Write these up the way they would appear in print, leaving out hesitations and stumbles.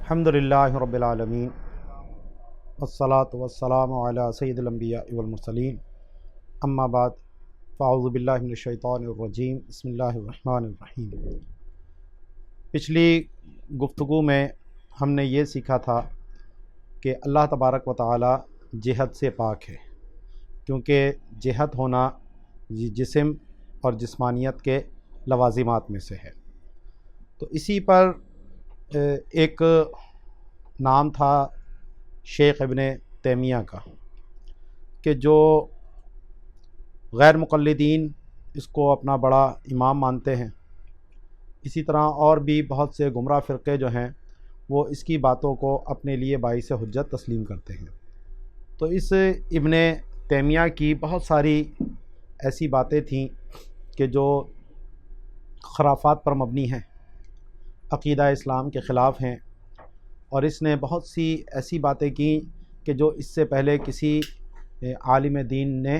الحمدللہ رب العالمین والصلاة والسلام علی سید الانبیاء والمرسلین اما بعد فاعوذ باللہ من الشیطان الرجیم بسم اللہ الرحمن الرحیم۔ پچھلی گفتگو میں ہم نے یہ سیکھا تھا کہ اللہ تبارک و تعالی جہت سے پاک ہے، کیونکہ جہت ہونا جسم اور جسمانیت کے لوازمات میں سے ہے۔ تو اسی پر ایک نام تھا شیخ ابن تیمیہ کا کہ جو غیر مقلدین اس کو اپنا بڑا امام مانتے ہیں، اسی طرح اور بھی بہت سے گمراہ فرقے جو ہیں وہ اس کی باتوں کو اپنے لیے باعث حجت تسلیم کرتے ہیں۔ تو اس ابن تیمیہ کی بہت ساری ایسی باتیں تھیں کہ جو خرافات پر مبنی ہیں، عقیدہ اسلام کے خلاف ہیں، اور اس نے بہت سی ایسی باتیں کیں کہ جو اس سے پہلے کسی عالم دین نے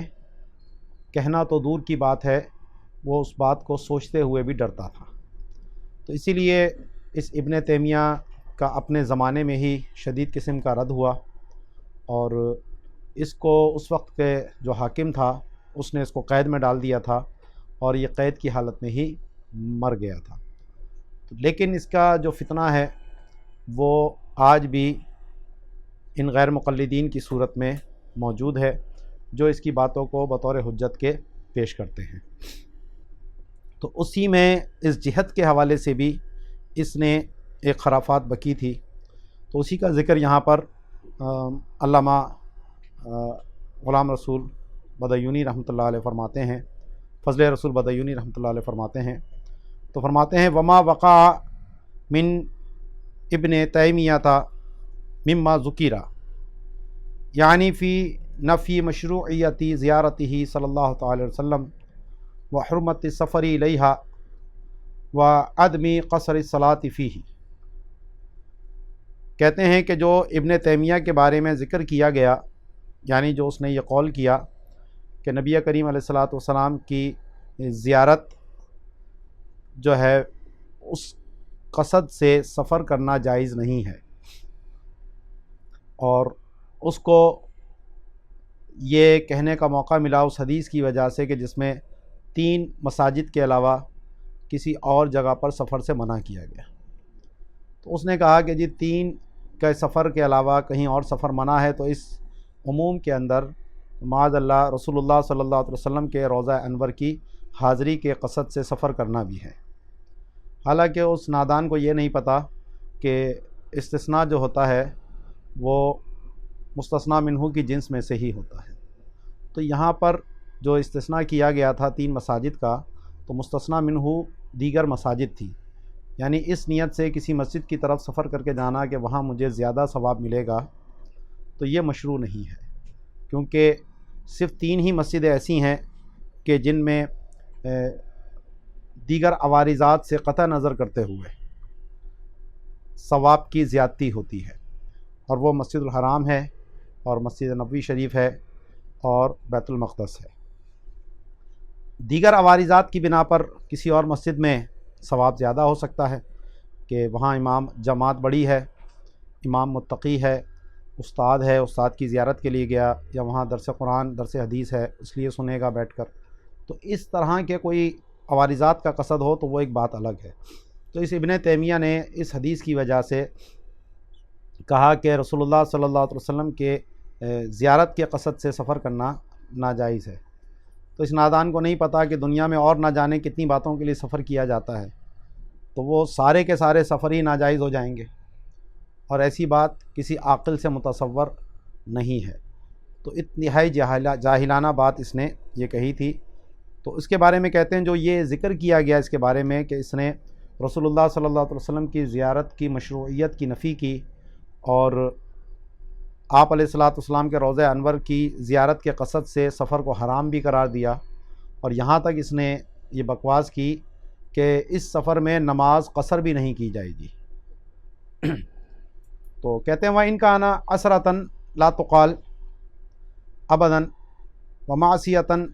کہنا تو دور کی بات ہے، وہ اس بات کو سوچتے ہوئے بھی ڈرتا تھا۔ تو اسی لیے اس ابن تیمیہ کا اپنے زمانے میں ہی شدید قسم کا رد ہوا، اور اس کو اس وقت کے جو حاکم تھا اس نے اس کو قید میں ڈال دیا تھا، اور یہ قید کی حالت میں ہی مر گیا تھا۔ لیکن اس کا جو فتنہ ہے وہ آج بھی ان غیر مقلدین کی صورت میں موجود ہے، جو اس کی باتوں کو بطور حجت کے پیش کرتے ہیں۔ تو اسی میں اس جہت کے حوالے سے بھی اس نے ایک خرافات بکی تھی، تو اسی کا ذکر یہاں پر علامہ غلام رسول بدیونی رحمۃ اللہ علیہ فرماتے ہیں، فضل رسول بدیونی رحمۃ اللہ علیہ فرماتے ہیں۔ تو فرماتے ہیں وما وقع من ابن تیمیہ مما ذکر یعنی فی نفی مشروعیت زیارتہ صلی اللہ تعالی وسلم و حرمت السفر الیہا و عدم قصر الصلاۃ فیہ۔ کہتے ہیں کہ جو ابن تیمیہ کے بارے میں ذکر کیا گیا، یعنی جو اس نے یہ قول کیا کہ نبی کریم علیہ الصلاۃ والسلام کی زیارت جو ہے اس قصد سے سفر کرنا جائز نہیں ہے، اور اس کو یہ کہنے کا موقع ملا اس حدیث کی وجہ سے کہ جس میں 3 مساجد کے علاوہ کسی اور جگہ پر سفر سے منع کیا گیا۔ تو اس نے کہا کہ جی 3 کے سفر کے علاوہ کہیں اور سفر منع ہے، تو اس عموم کے اندر معاذ اللہ رسول اللہ صلی اللہ علیہ وسلم کے روضہ انور کی حاضری کے قصد سے سفر کرنا بھی ہے۔ حالانکہ اس نادان کو یہ نہیں پتہ کہ استثناء جو ہوتا ہے وہ مستثنیٰ منہ کی جنس میں سے ہی ہوتا ہے۔ تو یہاں پر جو استثناء کیا گیا تھا 3 مساجد کا، تو مستثنیٰ منہ دیگر مساجد تھی، یعنی اس نیت سے کسی مسجد کی طرف سفر کر کے جانا کہ وہاں مجھے زیادہ ثواب ملے گا، تو یہ مشروع نہیں ہے، کیونکہ صرف 3 ہی مسجدیں ایسی ہیں کہ جن میں دیگر عوارضات سے قطع نظر کرتے ہوئے ثواب کی زیادتی ہوتی ہے، اور وہ مسجد الحرام ہے، اور مسجد نبوی شریف ہے، اور بیت المقدس ہے۔ دیگر عوارضات کی بنا پر کسی اور مسجد میں ثواب زیادہ ہو سکتا ہے کہ وہاں امام جماعت بڑی ہے، امام متقی ہے، استاد ہے، استاد کی زیارت کے لیے گیا، یا وہاں درس قرآن درس حدیث ہے اس لیے سنے گا بیٹھ کر، تو اس طرح کے کوئی عوارضات کا قصد ہو تو وہ ایک بات الگ ہے۔ تو اس ابن تیمیہ نے اس حدیث کی وجہ سے کہا کہ رسول اللہ صلی اللہ علیہ وسلم کے زیارت کے قصد سے سفر کرنا ناجائز ہے۔ تو اس نادان کو نہیں پتہ کہ دنیا میں اور نہ جانے کتنی باتوں کے لیے سفر کیا جاتا ہے، تو وہ سارے کے سارے سفر ہی ناجائز ہو جائیں گے، اور ایسی بات کسی عاقل سے متصور نہیں ہے۔ تو انتہائی جاہلانہ بات اس نے یہ کہی تھی۔ تو اس کے بارے میں کہتے ہیں جو یہ ذکر کیا گیا اس کے بارے میں کہ اس نے رسول اللہ صلی اللہ علیہ وسلم کی زیارت کی مشروعیت کی نفی کی، اور آپ علیہ الصلاۃ والسلام کے روضہ انور کی زیارت کے قصد سے سفر کو حرام بھی قرار دیا، اور یہاں تک اس نے یہ بکواس کی کہ اس سفر میں نماز قصر بھی نہیں کی جائے گی۔ تو کہتے ہیں وَإِنْ كَانَ عَسْرَةً لَا تُقَالْ أَبَدًا وَمَعْصِيَةً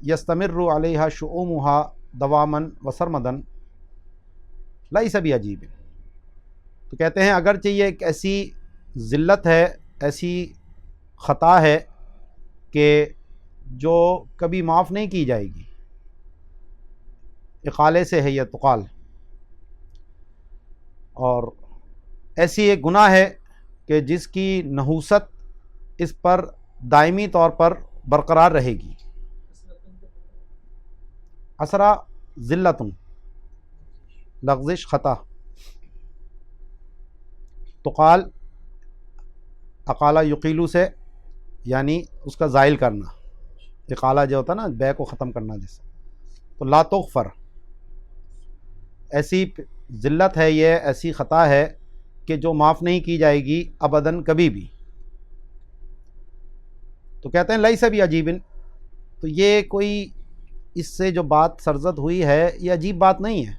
يستمر علیہا شؤومها دواما وسرمدا ليس بعجیب۔ تو کہتے ہیں اگرچہ یہ ایک ایسی ذلت ہے، ایسی خطا ہے کہ جو کبھی معاف نہیں کی جائے گی، اقالے سے ہے یہ تقال، اور ایسی ایک گناہ ہے کہ جس کی نحوست اس پر دائمی طور پر برقرار رہے گی۔ اسرا ذلت، لغزش، خطا، تقال اقالہ یقیلو سے یعنی اس کا زائل کرنا، اقالہ جو ہوتا ہے نا بے کو ختم کرنا جیسے، تو لا تغفر، ایسی ذلت ہے یہ، ایسی خطا ہے کہ جو معاف نہیں کی جائے گی ابداً کبھی بھی۔ تو کہتے ہیں لیس بعجیب، تو یہ کوئی اس سے جو بات سرزد ہوئی ہے یہ عجیب بات نہیں ہے،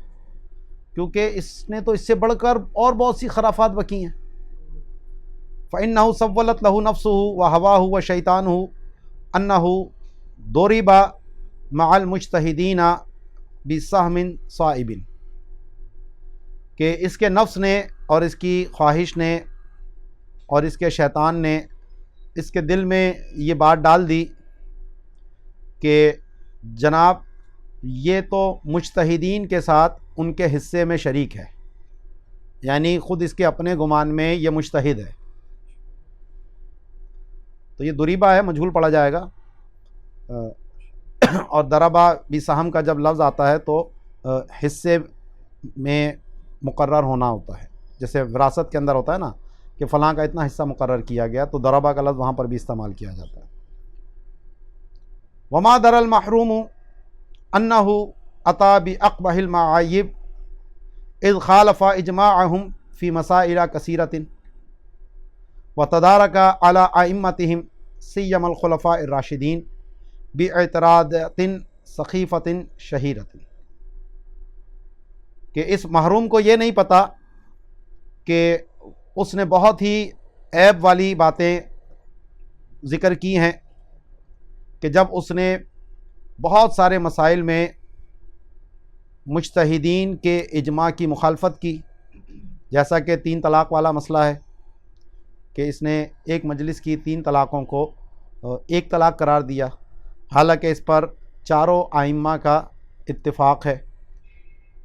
کیونکہ اس نے تو اس سے بڑھ کر اور بہت سی خرافات بکی ہیں۔ فَإِنَّهُ سَوَّلَتْ لَهُ نَفْسُهُ وَهَوَاهُ وَشَيْطَانُهُ أَنَّهُ ضُرِبَ مَعَ الْمُجْتَهِدِينَ بِسَهْمٍ صَائِبٍ، کہ اس کے نفس نے اور اس کی خواہش نے اور اس کے شیطان نے اس کے دل میں یہ بات ڈال دی کہ جناب یہ تو مجتہدین کے ساتھ ان کے حصے میں شریک ہے، یعنی خود اس کے اپنے گمان میں یہ مجتہد ہے۔ تو یہ دریبہ ہے، مجہول پڑھا جائے گا، اور دربہ بسہم کا جب لفظ آتا ہے تو حصے میں مقرر ہونا ہوتا ہے، جیسے وراثت کے اندر ہوتا ہے نا کہ فلاں کا اتنا حصہ مقرر کیا گیا، تو دربہ کا لفظ وہاں پر بھی استعمال کیا جاتا ہے۔ وما در المحروم انہ اتی باقبح المعائب اذ خالف اجماعهم فی مسائل کثیرۃ وتدارک علی ائمتہم سیما الخلفاء الراشدین باعتراضات سخیفۃ شہیرۃ، کہ اس محروم کو یہ نہیں پتہ کہ اس نے بہت ہی عیب والی باتیں ذکر کی ہیں، کہ جب اس نے بہت سارے مسائل میں مجتہدین کے اجماع کی مخالفت کی، جیسا کہ 3 طلاق والا مسئلہ ہے کہ اس نے ایک مجلس کی 3 طلاقوں کو 1 طلاق قرار دیا، حالانکہ اس پر چاروں ائمہ کا اتفاق ہے،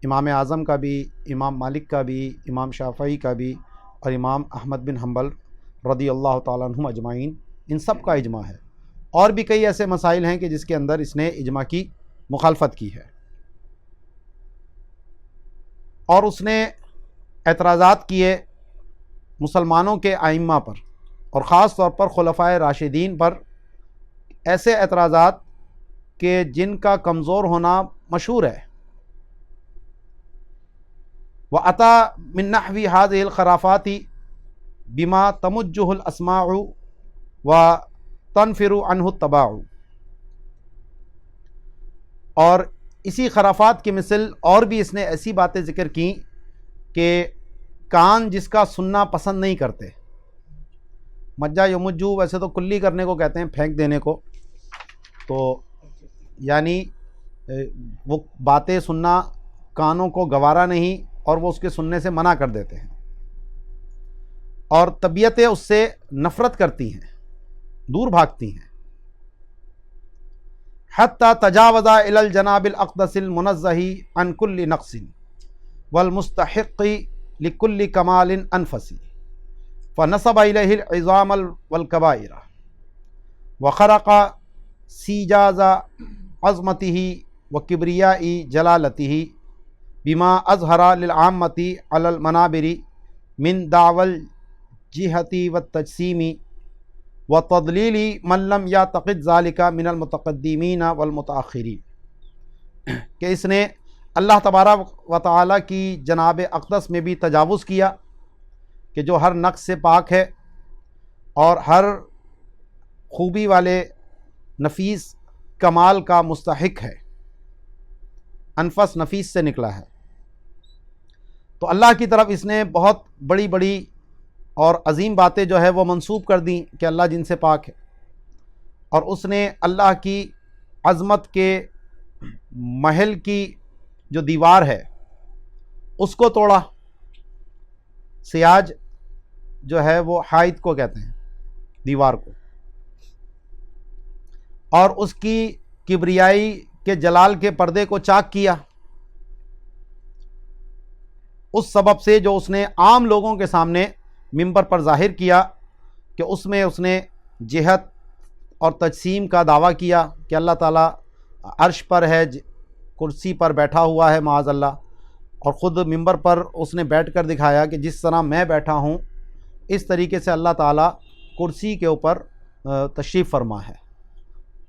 امام اعظم کا بھی، امام مالک کا بھی، امام شافعی کا بھی، اور امام احمد بن حنبل رضی اللہ تعالیٰ عنہم اجمعین، ان سب کا اجماع ہے۔ اور بھی کئی ایسے مسائل ہیں کہ جس کے اندر اس نے اجماع کی مخالفت کی ہے، اور اس نے اعتراضات کیے مسلمانوں کے ائمہ پر، اور خاص طور پر خلفائے راشدین پر، ایسے اعتراضات کہ جن کا کمزور ہونا مشہور ہے۔ وَأَتَى مِن نَحْوِ هَذِهِ الْخُرَافَاتِ بِمَا تَمُجُّهُ الْأَسْمَاعُ وَتَنْفِرُ عَنْهُ الطَّبَاعُ، اور اسی خرافات کی مثل اور بھی اس نے ایسی باتیں ذکر کی کہ کان جس کا سننا پسند نہیں کرتے۔ مجہ یمجو ویسے تو کلی کرنے کو کہتے ہیں، پھینک دینے کو، تو یعنی وہ باتیں سننا کانوں کو گوارا نہیں، اور وہ اس کے سننے سے منع کر دیتے ہیں، اور طبیعتیں اس سے نفرت کرتی ہیں، دور بھاگتی ہیں۔ حتی تجاوز الی الجناب الاقدس المنزہ عن کل نقص والمستحق لکل کمال انفسی فنسب الیہ العظام والکبائر وخرق سیجاز عظمتہ وکبریاء جلالتہ بما اظہر للعامة علی المنابر من دعوی الجہۃ والتجسیم وتضلیل من لم یعتقد ذلک من المتقدمین والمتأخرین، کہ اس نے اللہ تبارک و تعالیٰ کی جناب اقدس میں بھی تجاوز کیا، کہ جو ہر نقص سے پاک ہے اور ہر خوبی والے نفیس کمال کا مستحق ہے۔ انفس نفیس سے نکلا ہے، تو اللہ کی طرف اس نے بہت بڑی بڑی اور عظیم باتیں جو ہے وہ منسوب کر دیں کہ اللہ جن سے پاک ہے، اور اس نے اللہ کی عظمت کے محل کی جو دیوار ہے اس کو توڑا، سیاج جو ہے وہ حائط کو کہتے ہیں، دیوار کو، اور اس کی کبریائی کے جلال کے پردے کو چاک کیا، اس سبب سے جو اس نے عام لوگوں کے سامنے منبر پر ظاہر کیا کہ اس میں اس نے جہت اور تجسیم کا دعویٰ کیا کہ اللہ تعالیٰ عرش پر ہے، کرسی پر بیٹھا ہوا ہے معاذ اللہ، اور خود منبر پر اس نے بیٹھ کر دکھایا کہ جس طرح میں بیٹھا ہوں اس طریقے سے اللہ تعالیٰ کرسی کے اوپر تشریف فرما ہے۔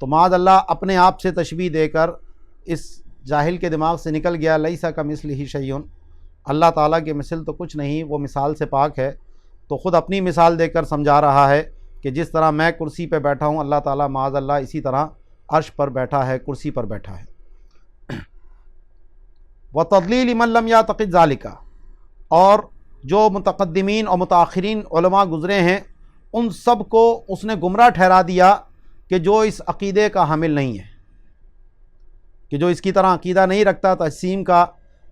تو معاذ اللہ اپنے آپ سے تشبیہ دے کر اس جاہل کے دماغ سے نکل گیا لیس کمثلہ شیء، اللہ تعالیٰ کی مثل تو کچھ نہیں، وہ مثال سے پاک ہے۔ تو خود اپنی مثال دے کر سمجھا رہا ہے کہ جس طرح میں کرسی پہ بیٹھا ہوں اللہ تعالیٰ معاذ اللہ اسی طرح عرش پر بیٹھا ہے، کرسی پر بیٹھا ہے۔ وَتَضْلِيلِ مَنْ لَمْ يَعْتَقِدْ ذَلِكَ، اور جو متقدمین اور متاخرین علماء گزرے ہیں ان سب کو اس نے گمراہ ٹھہرا دیا کہ جو اس عقیدے کا حامل نہیں ہے، کہ جو اس کی طرح عقیدہ نہیں رکھتا تجسیم کا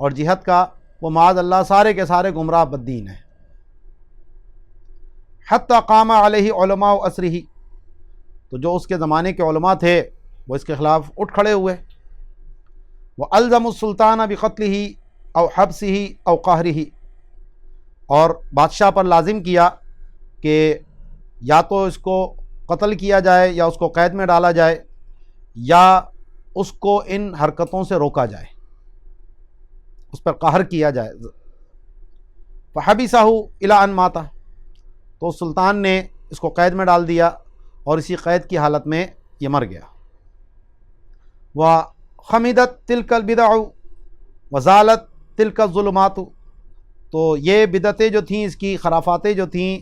اور جہت کا، وہ معاذ اللہ سارے کے سارے گمراہ بددین ہیں۔ حتی قام علیہ علماء عصرہ، تو جو اس کے زمانے کے علماء تھے وہ اس کے خلاف اٹھ کھڑے ہوئے۔ وَأَلْزَمُوا السُّلْطَانَ بِقَتْلِهِ أَوْ حَبْسِهِ أَوْ قَهْرِهِ، اور بادشاہ پر لازم کیا کہ یا تو اس کو قتل کیا جائے یا اس کو قید میں ڈالا جائے یا اس کو ان حرکتوں سے روکا جائے، اس پر قہر کیا جائے۔ فَحَبِسَهُ إِلَىٰ أَن مَاتَ، تو سلطان نے اس کو قید میں ڈال دیا اور اسی قید کی حالت میں یہ مر گیا۔ وَخَمِدَتْ تِلْكَ الْبِدَعُ وَزَالَتْ تِلْكَ الظُّلُمَاتُ، تو یہ بدعتیں جو تھیں، اس کی خرافاتیں جو تھیں،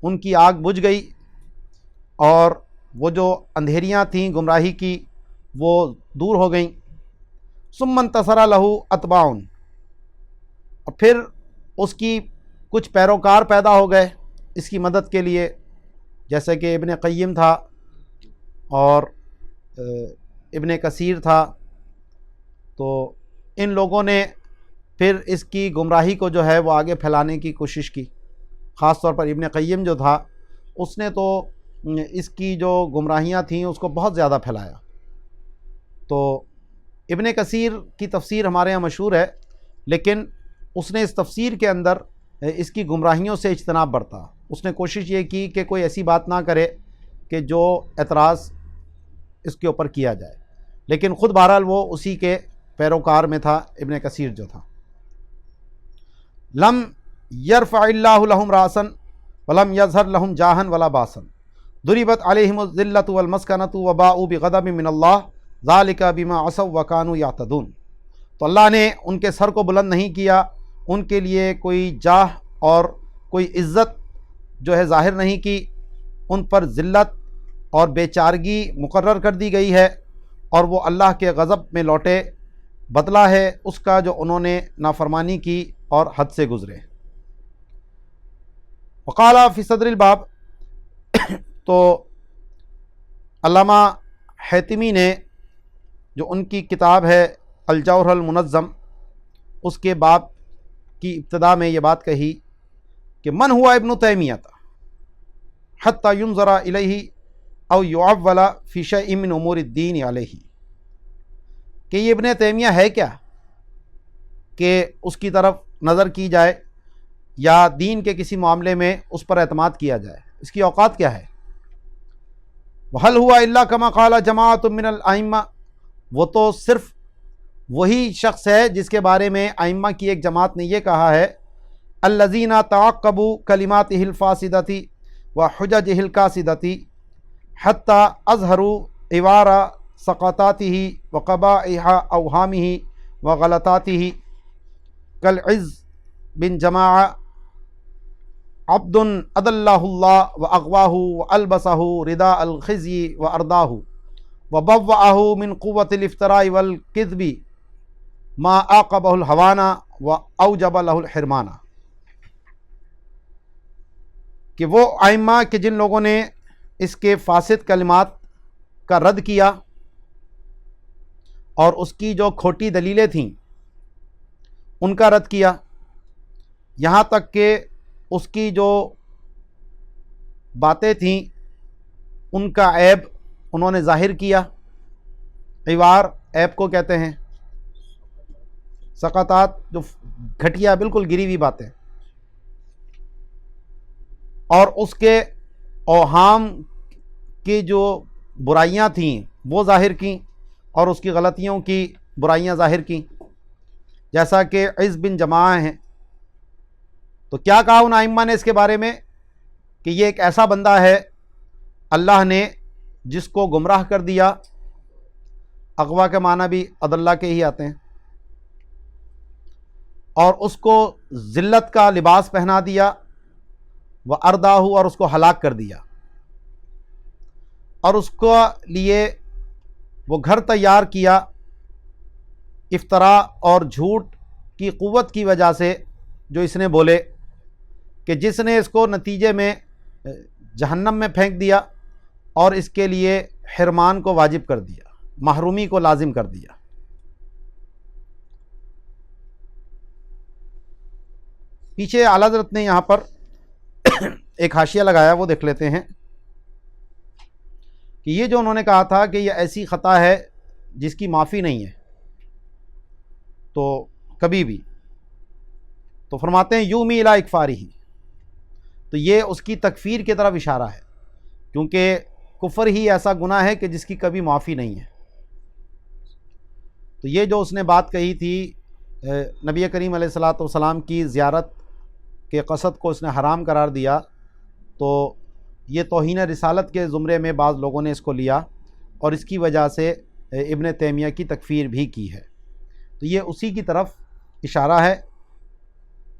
ان کی آگ بجھ گئی اور وہ جو اندھیریاں تھیں گمراہی کی وہ دور ہو گئیں۔ ثُمَّ انتصر لَهُ أَتْبَاعٌ، اور پھر اس کی کچھ پیروکار پیدا ہو گئے اس کی مدد کے لیے، جیسے کہ ابن قیم تھا اور ابن کثیر تھا۔ تو ان لوگوں نے پھر اس کی گمراہی کو جو ہے وہ آگے پھیلانے کی کوشش کی، خاص طور پر ابن قیم جو تھا اس نے تو اس کی جو گمراہیاں تھیں اس کو بہت زیادہ پھیلایا۔ تو ابن کثیر کی تفسیر ہمارے یہاں مشہور ہے، لیکن اس نے اس تفسیر کے اندر اس کی گمراہیوں سے اجتناب برتا۔ اس نے کوشش یہ کی کہ کوئی ایسی بات نہ کرے کہ جو اعتراض اس کے اوپر کیا جائے، لیکن خود بہرحال وہ اسی کے پیروکار میں تھا ابن کثیر جو تھا۔ لم یرفع اللہ لہم راسا ولم یظہر لہم جاہا ولا باسا ضربت علیہم الذلۃ والمسکنۃ وباؤوا بغضب من اللہ ذلک بما عصوا وکانوا یعتدون، تو اللہ نے ان کے سر کو بلند نہیں کیا، ان کے لیے کوئی جاہ اور کوئی عزت جو ہے ظاہر نہیں کی، ان پر ذلت اور بے چارگی مقرر کر دی گئی ہے، اور وہ اللہ کے غضب میں لوٹے، بدلہ ہے اس کا جو انہوں نے نافرمانی کی اور حد سے گزرے۔ وقال فی صدر الباب، تو علامہ حیتمی نے جو ان کی کتاب ہے الجوہر المنظم، اس کے باب کی ابتدا میں یہ بات کہی کہ من ہوا ابن تیمیہ حتی ینظر الیہ او یعول فی شیء من امور الدین علیہ، کہ یہ ابن تیمیہ ہے کیا کہ اس کی طرف نظر کی جائے یا دین کے کسی معاملے میں اس پر اعتماد کیا جائے، اس کی اوقات کیا ہے۔ وَهَلْ هُوَ إِلَّا كَمَا قَالَ جَمَاعَةٌ مِّنَ الْأَئِمَّةِ، وہ تو صرف وہی شخص ہے جس کے بارے میں ائمہ کی ایک جماعت نے یہ کہا ہے، الذین تعقبوا کلماتہ الفاسدۃ وحججہ الکاسدۃ حتی اظہروا عوار سقطاتہ وقبائح اوہامہ وغلطاتہ کالعز بن جماعہ عبد اضلہ اللہ واغواہ والبسہ رداء الخزی وارداہ وبوأہ من قوۃ الافتراء والکذب ما عاقبہ الہوانہ واوجب لہ الحرمانہ، کہ وہ ائمہ کہ جن لوگوں نے اس کے فاسد کلمات کا رد کیا اور اس کی جو کھوٹی دلیلیں تھیں ان کا رد کیا، یہاں تک کہ اس کی جو باتیں تھیں ان کا عیب انہوں نے ظاہر کیا. عوار عیب کو کہتے ہیں، سقطات جو گھٹیا بالکل گری ہوئی باتیں، اور اس کے اوہام کی جو برائیاں تھیں وہ ظاہر کیں، اور اس کی غلطیوں کی برائیاں ظاہر کیں. جیسا کہ عز بن جماعہ ہیں، تو کیا کہا ان ائمہ نے اس کے بارے میں کہ یہ ایک ایسا بندہ ہے اللہ نے جس کو گمراہ کر دیا. اغوا کے معنی بھی اضلّہ کے ہی آتے ہیں. اور اس کو ذلت کا لباس پہنا دیا، وہ ارداہ، اور اس کو ہلاک کر دیا، اور اس کو لیے وہ گھر تیار کیا افطرا اور جھوٹ کی قوت کی وجہ سے جو اس نے بولے، کہ جس نے اس کو نتیجے میں جہنم میں پھینک دیا اور اس کے لیے حرمان کو واجب کر دیا، محرومی کو لازم کر دیا. پیچھے اعلیٰ حضرت نے یہاں پر ایک حاشیہ لگایا، وہ دیکھ لیتے ہیں کہ یہ جو انہوں نے کہا تھا کہ یہ ایسی خطا ہے جس کی معافی نہیں ہے تو کبھی بھی، تو فرماتے ہیں یومی الی اکفارہ، تو یہ اس کی تکفیر کی طرف اشارہ ہے، کیونکہ کفر ہی ایسا گناہ ہے کہ جس کی کبھی معافی نہیں ہے. تو یہ جو اس نے بات کہی تھی نبی کریم علیہ الصلاۃ والسلام کی زیارت کے قصد کو اس نے حرام قرار دیا، تو یہ توہین رسالت کے زمرے میں بعض لوگوں نے اس کو لیا اور اس کی وجہ سے ابن تیمیہ کی تکفیر بھی کی ہے. تو یہ اسی کی طرف اشارہ ہے.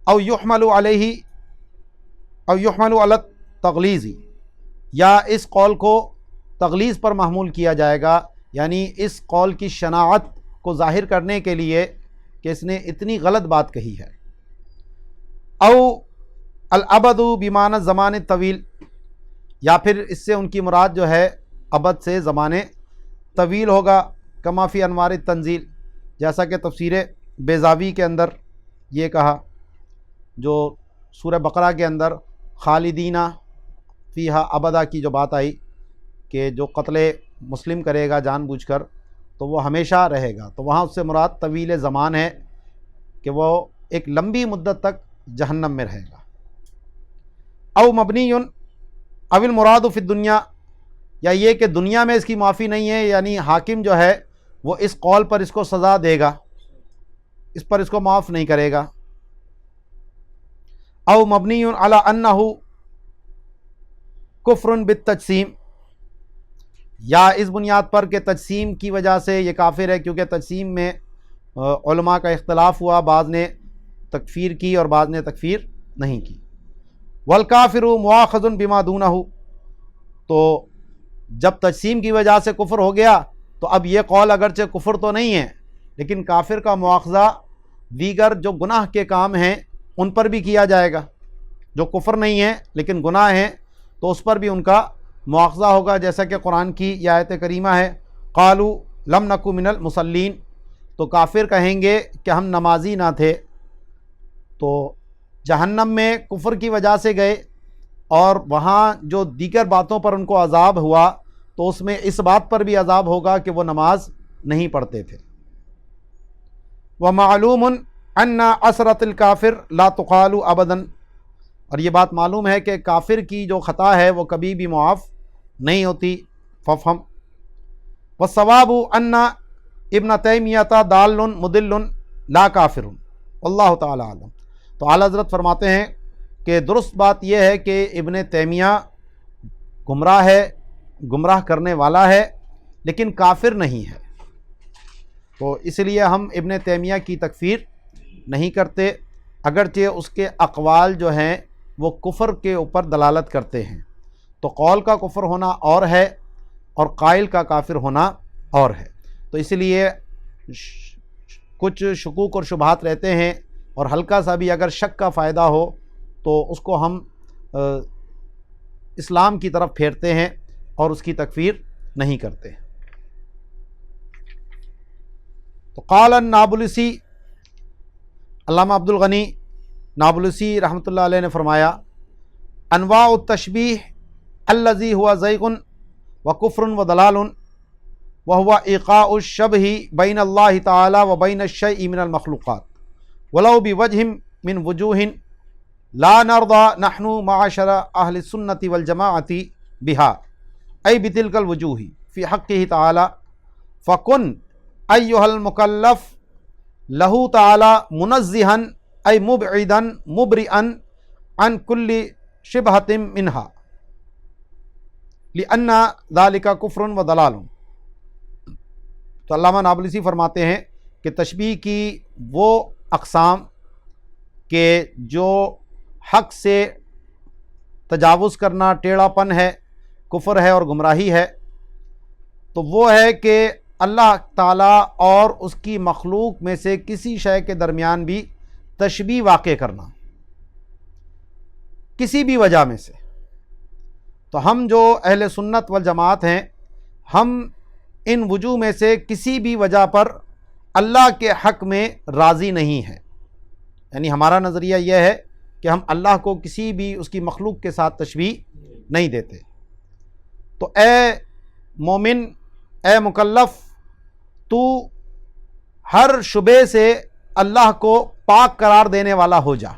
او یحمل علیہ، او یحمل علی التغلیظ، یا اس قول کو تغلیظ پر محمول کیا جائے گا، یعنی اس قول کی شناعت کو ظاہر کرنے کے لیے کہ اس نے اتنی غلط بات کہی ہے. او الابد بمعنی زمان طویل، یا پھر اس سے ان کی مراد جو ہے ابد سے زمانے طویل ہوگا، کما فی انوار التنزیل، جیسا کہ تفسیر بیضاوی کے اندر یہ کہا، جو سورہ بقرہ کے اندر خالدینہ فیہا ابدا کی جو بات آئی کہ جو قتل مسلم کرے گا جان بوجھ کر تو وہ ہمیشہ رہے گا، تو وہاں اس سے مراد طویل زمان ہے کہ وہ ایک لمبی مدت تک جہنم میں رہے گا. او مبنی او المراد فی الدنیا، یا یہ کہ دنیا میں اس کی معافی نہیں ہے، یعنی حاکم جو ہے وہ اس قول پر اس کو سزا دے گا، اس پر اس کو معاف نہیں کرے گا. او مبنی علی انہ کفر بالتجسیم، یا اس بنیاد پر کہ تجسیم کی وجہ سے یہ کافر ہے، کیونکہ تجسیم میں علماء کا اختلاف ہوا، بعض نے تکفیر کی اور بعض نے تکفیر نہیں کی. والکافر مؤاخذ بما دونہ، تو جب تجسیم کی وجہ سے کفر ہو گیا تو اب یہ قول اگرچہ کفر تو نہیں ہے لیکن کافر کا مواخذہ دیگر جو گناہ کے کام ہیں ان پر بھی کیا جائے گا، جو کفر نہیں ہے لیکن گناہ ہیں تو اس پر بھی ان کا مواخذہ ہوگا، جیسا کہ قرآن کی یہ آیت کریمہ ہے قالوا لم نک من المصلین، تو کافر کہیں گے کہ ہم نمازی نہ تھے. تو جہنم میں کفر کی وجہ سے گئے اور وہاں جو دیگر باتوں پر ان کو عذاب ہوا تو اس میں اس بات پر بھی عذاب ہوگا کہ وہ نماز نہیں پڑھتے تھے. ومعلوم ان عثرۃ الکافر لا تقال ابدا، اور یہ بات معلوم ہے کہ کافر کی جو خطا ہے وہ کبھی بھی معاف نہیں ہوتی. ففہم والصواب ان ابن تیمیہ ضال مضل لا کافر واللہ تعالی اعلم. تو اعلیٰ حضرت فرماتے ہیں کہ درست بات یہ ہے کہ ابن تیمیہ گمراہ ہے، گمراہ کرنے والا ہے، لیکن کافر نہیں ہے. تو اس لیے ہم ابن تیمیہ کی تکفیر نہیں کرتے، اگرچہ اس کے اقوال جو ہیں وہ کفر کے اوپر دلالت کرتے ہیں. تو قول کا کفر ہونا اور ہے اور قائل کا کافر ہونا اور ہے. تو اس لیے کچھ شکوک اور شبہات رہتے ہیں، اور ہلکا سا بھی اگر شک کا فائدہ ہو تو اس کو ہم اسلام کی طرف پھیرتے ہیں اور اس کی تکفیر نہیں کرتے. تو قال النابلسی، علامہ عبد الغنی نابلسی رحمۃ اللہ علیہ نے فرمایا انواع التشبیح الذی هو زیغ وکفر وضلال وهو ایقاع الشبہ بین اللہ تعالی وبین الشیء من المخلوقات ولو بوجہ من وجوہ لا نرضى نحن معاشر اہل السنة والجماعة بها ای بتلک الوجوہ فی حقہ تعالی فکن ایھا المکلف لہ تعالی منزہا ای مبعدا مبرئا عن کل شبہۃ منہا لأن ذلک کفر و ضلال۔ تو علامہ نابلسی فرماتے ہیں کہ تشبیہ کی وہ اقسام کہ جو حق سے تجاوز کرنا ٹیڑھا پن ہے، کفر ہے اور گمراہی ہے، تو وہ ہے کہ اللہ تعالیٰ اور اس کی مخلوق میں سے کسی شے کے درمیان بھی تشبیہ واقع کرنا کسی بھی وجہ میں سے۔ تو ہم جو اہل سنت والجماعت ہیں، ہم ان وجوہ میں سے کسی بھی وجہ پر اللہ کے حق میں راضی نہیں ہیں، یعنی ہمارا نظریہ یہ ہے کہ ہم اللہ کو کسی بھی اس کی مخلوق کے ساتھ تشبیہ نہیں دیتے۔ تو اے مومن، اے مکلف، تو ہر شبے سے اللہ کو پاک قرار دینے والا ہو جا،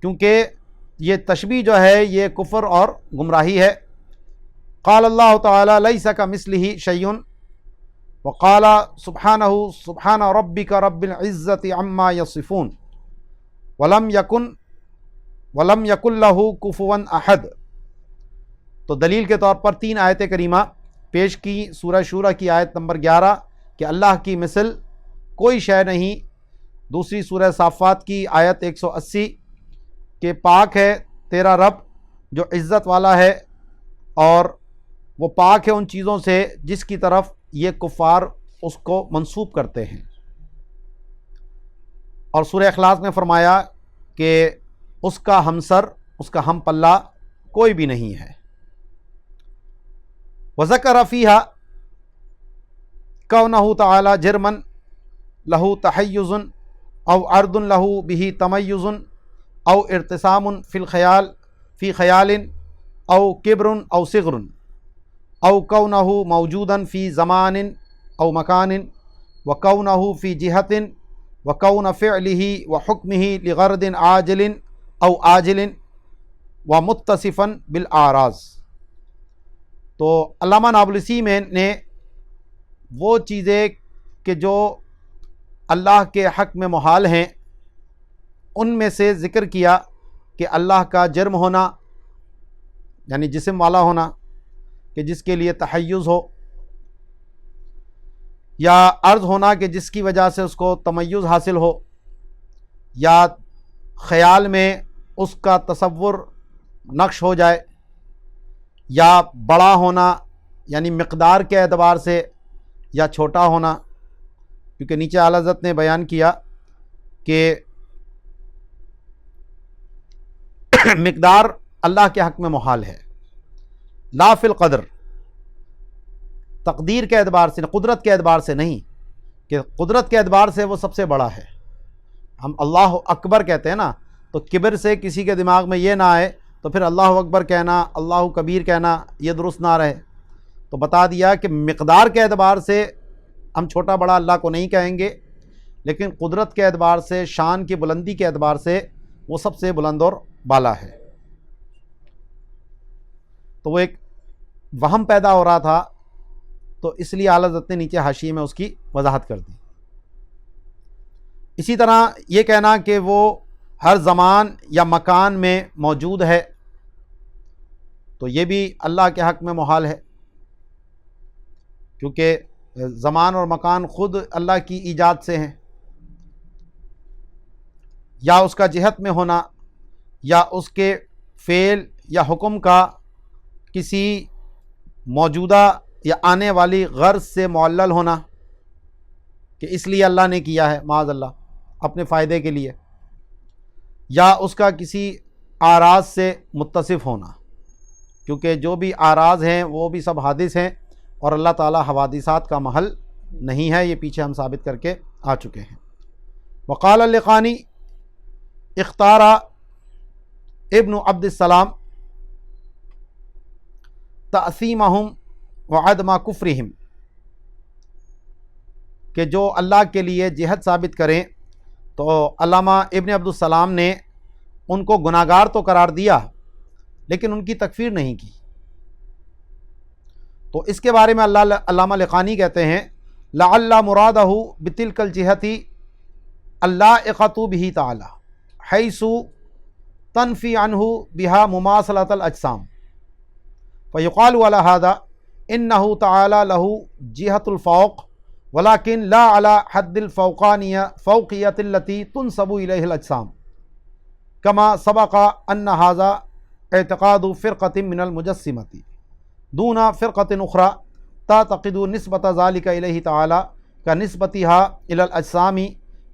کیونکہ یہ تشبیہ جو ہے یہ کفر اور گمراہی ہے۔ قال اللہ تعالی لیس کمثلہ شیء وقال سبحانہ سبحان ربک رب العزۃ عما یصفون ولم یکن لہ کفوا احد۔ تو دلیل کے طور پر 3 آیت کریمہ پیش کی، سورہ شورى کی آیت نمبر 11 کہ اللہ کی مثل کوئی شے نہیں، دوسری سورہ صافات کی آیت 180 کہ پاک ہے تیرا رب جو عزت والا ہے اور وہ پاک ہے ان چیزوں سے جس کی طرف یہ کفار اس کو منسوب کرتے ہیں، اور سورہ اخلاص میں فرمایا کہ اس کا ہمسر، اس کا ہم پلہ کوئی بھی نہیں ہے۔ وذکر فیہا کونہ تعالی جرما لہ تحیز او عرض لہ بہ تمیز او ارتسام فی الخیال فی خیال او کبر او صغر او کونہ موجودا فی زمان او مکان وکونہ فی جہت وکون فعلہ وحکمہ لغرض عاجل او آجل ومتصفا بالاعراض۔ تو علامہ نابلسی میں نے وہ چیزیں کہ جو اللہ کے حق میں محال ہیں ان میں سے ذکر کیا کہ اللہ کا جرم ہونا، یعنی جسم والا ہونا کہ جس کے لیے تحیز ہو، یا عرض ہونا کہ جس کی وجہ سے اس کو تمیز حاصل ہو، یا خیال میں اس کا تصور نقش ہو جائے، یا بڑا ہونا یعنی مقدار کے اعتبار سے، یا چھوٹا ہونا، کیونکہ نیچے اعلیٰ حضرت نے بیان کیا کہ مقدار اللہ کے حق میں محال ہے، لا فی القدر، تقدیر کے اعتبار سے، قدرت کے اعتبار سے نہیں، کہ قدرت کے اعتبار سے وہ سب سے بڑا ہے۔ ہم اللہ اکبر کہتے ہیں نا، تو کبر سے کسی کے دماغ میں یہ نہ آئے تو پھر اللہ اکبر کہنا، اللہ کبیر کہنا یہ درست نہ رہے۔ تو بتا دیا کہ مقدار کے اعتبار سے ہم چھوٹا بڑا اللہ کو نہیں کہیں گے، لیکن قدرت کے اعتبار سے، شان کی بلندی کے اعتبار سے وہ سب سے بلند اور بالا ہے۔ تو وہ ایک وہم پیدا ہو رہا تھا، تو اس لیے اعلیٰ حضرت نے نیچے حاشیے میں اس کی وضاحت کر دی۔ اسی طرح یہ کہنا کہ وہ ہر زمان یا مکان میں موجود ہے، تو یہ بھی اللہ کے حق میں محال ہے، کیونکہ زمان اور مکان خود اللہ کی ایجاد سے ہیں، یا اس کا جہت میں ہونا، یا اس کے فعل یا حکم کا کسی موجودہ یا آنے والی غرض سے معلل ہونا کہ اس لیے اللہ نے کیا ہے معاذ اللہ اپنے فائدے کے لیے، یا اس کا کسی آراز سے متصف ہونا، کیونکہ جو بھی آراز ہیں وہ بھی سب حادث ہیں اور اللہ تعالیٰ حوادثات کا محل نہیں ہے، یہ پیچھے ہم ثابت کر کے آ چکے ہیں۔ وقال اللقانی اختار ابن عبد السلام تعصیمہم وعدم کفرہم، کہ جو اللہ کے لیے جہت ثابت کریں تو علامہ ابن عبد السلام نے ان کو گناہ گار تو قرار دیا لیکن ان کی تکفیر نہیں کی۔ تو اس کے بارے میں علامہ لقانی کہتے ہیں لعل مرادہ بتلک الجہت اللائقۃ بہ تعالی حیث تنفی عنہ بہا مماثلۃ الاجسام، فیقال علی ھذا انہ تعالی لہ جہۃ الفوق ولكن لا على حد الفوقیة التي تنسب إليه الأجسام كما سبق أن هذا اعتقاد فرقة من المجسمة دون فرقة أخرى تعتقد نسبة ذلك إليه تعالى كنسبتها إلى الأجسام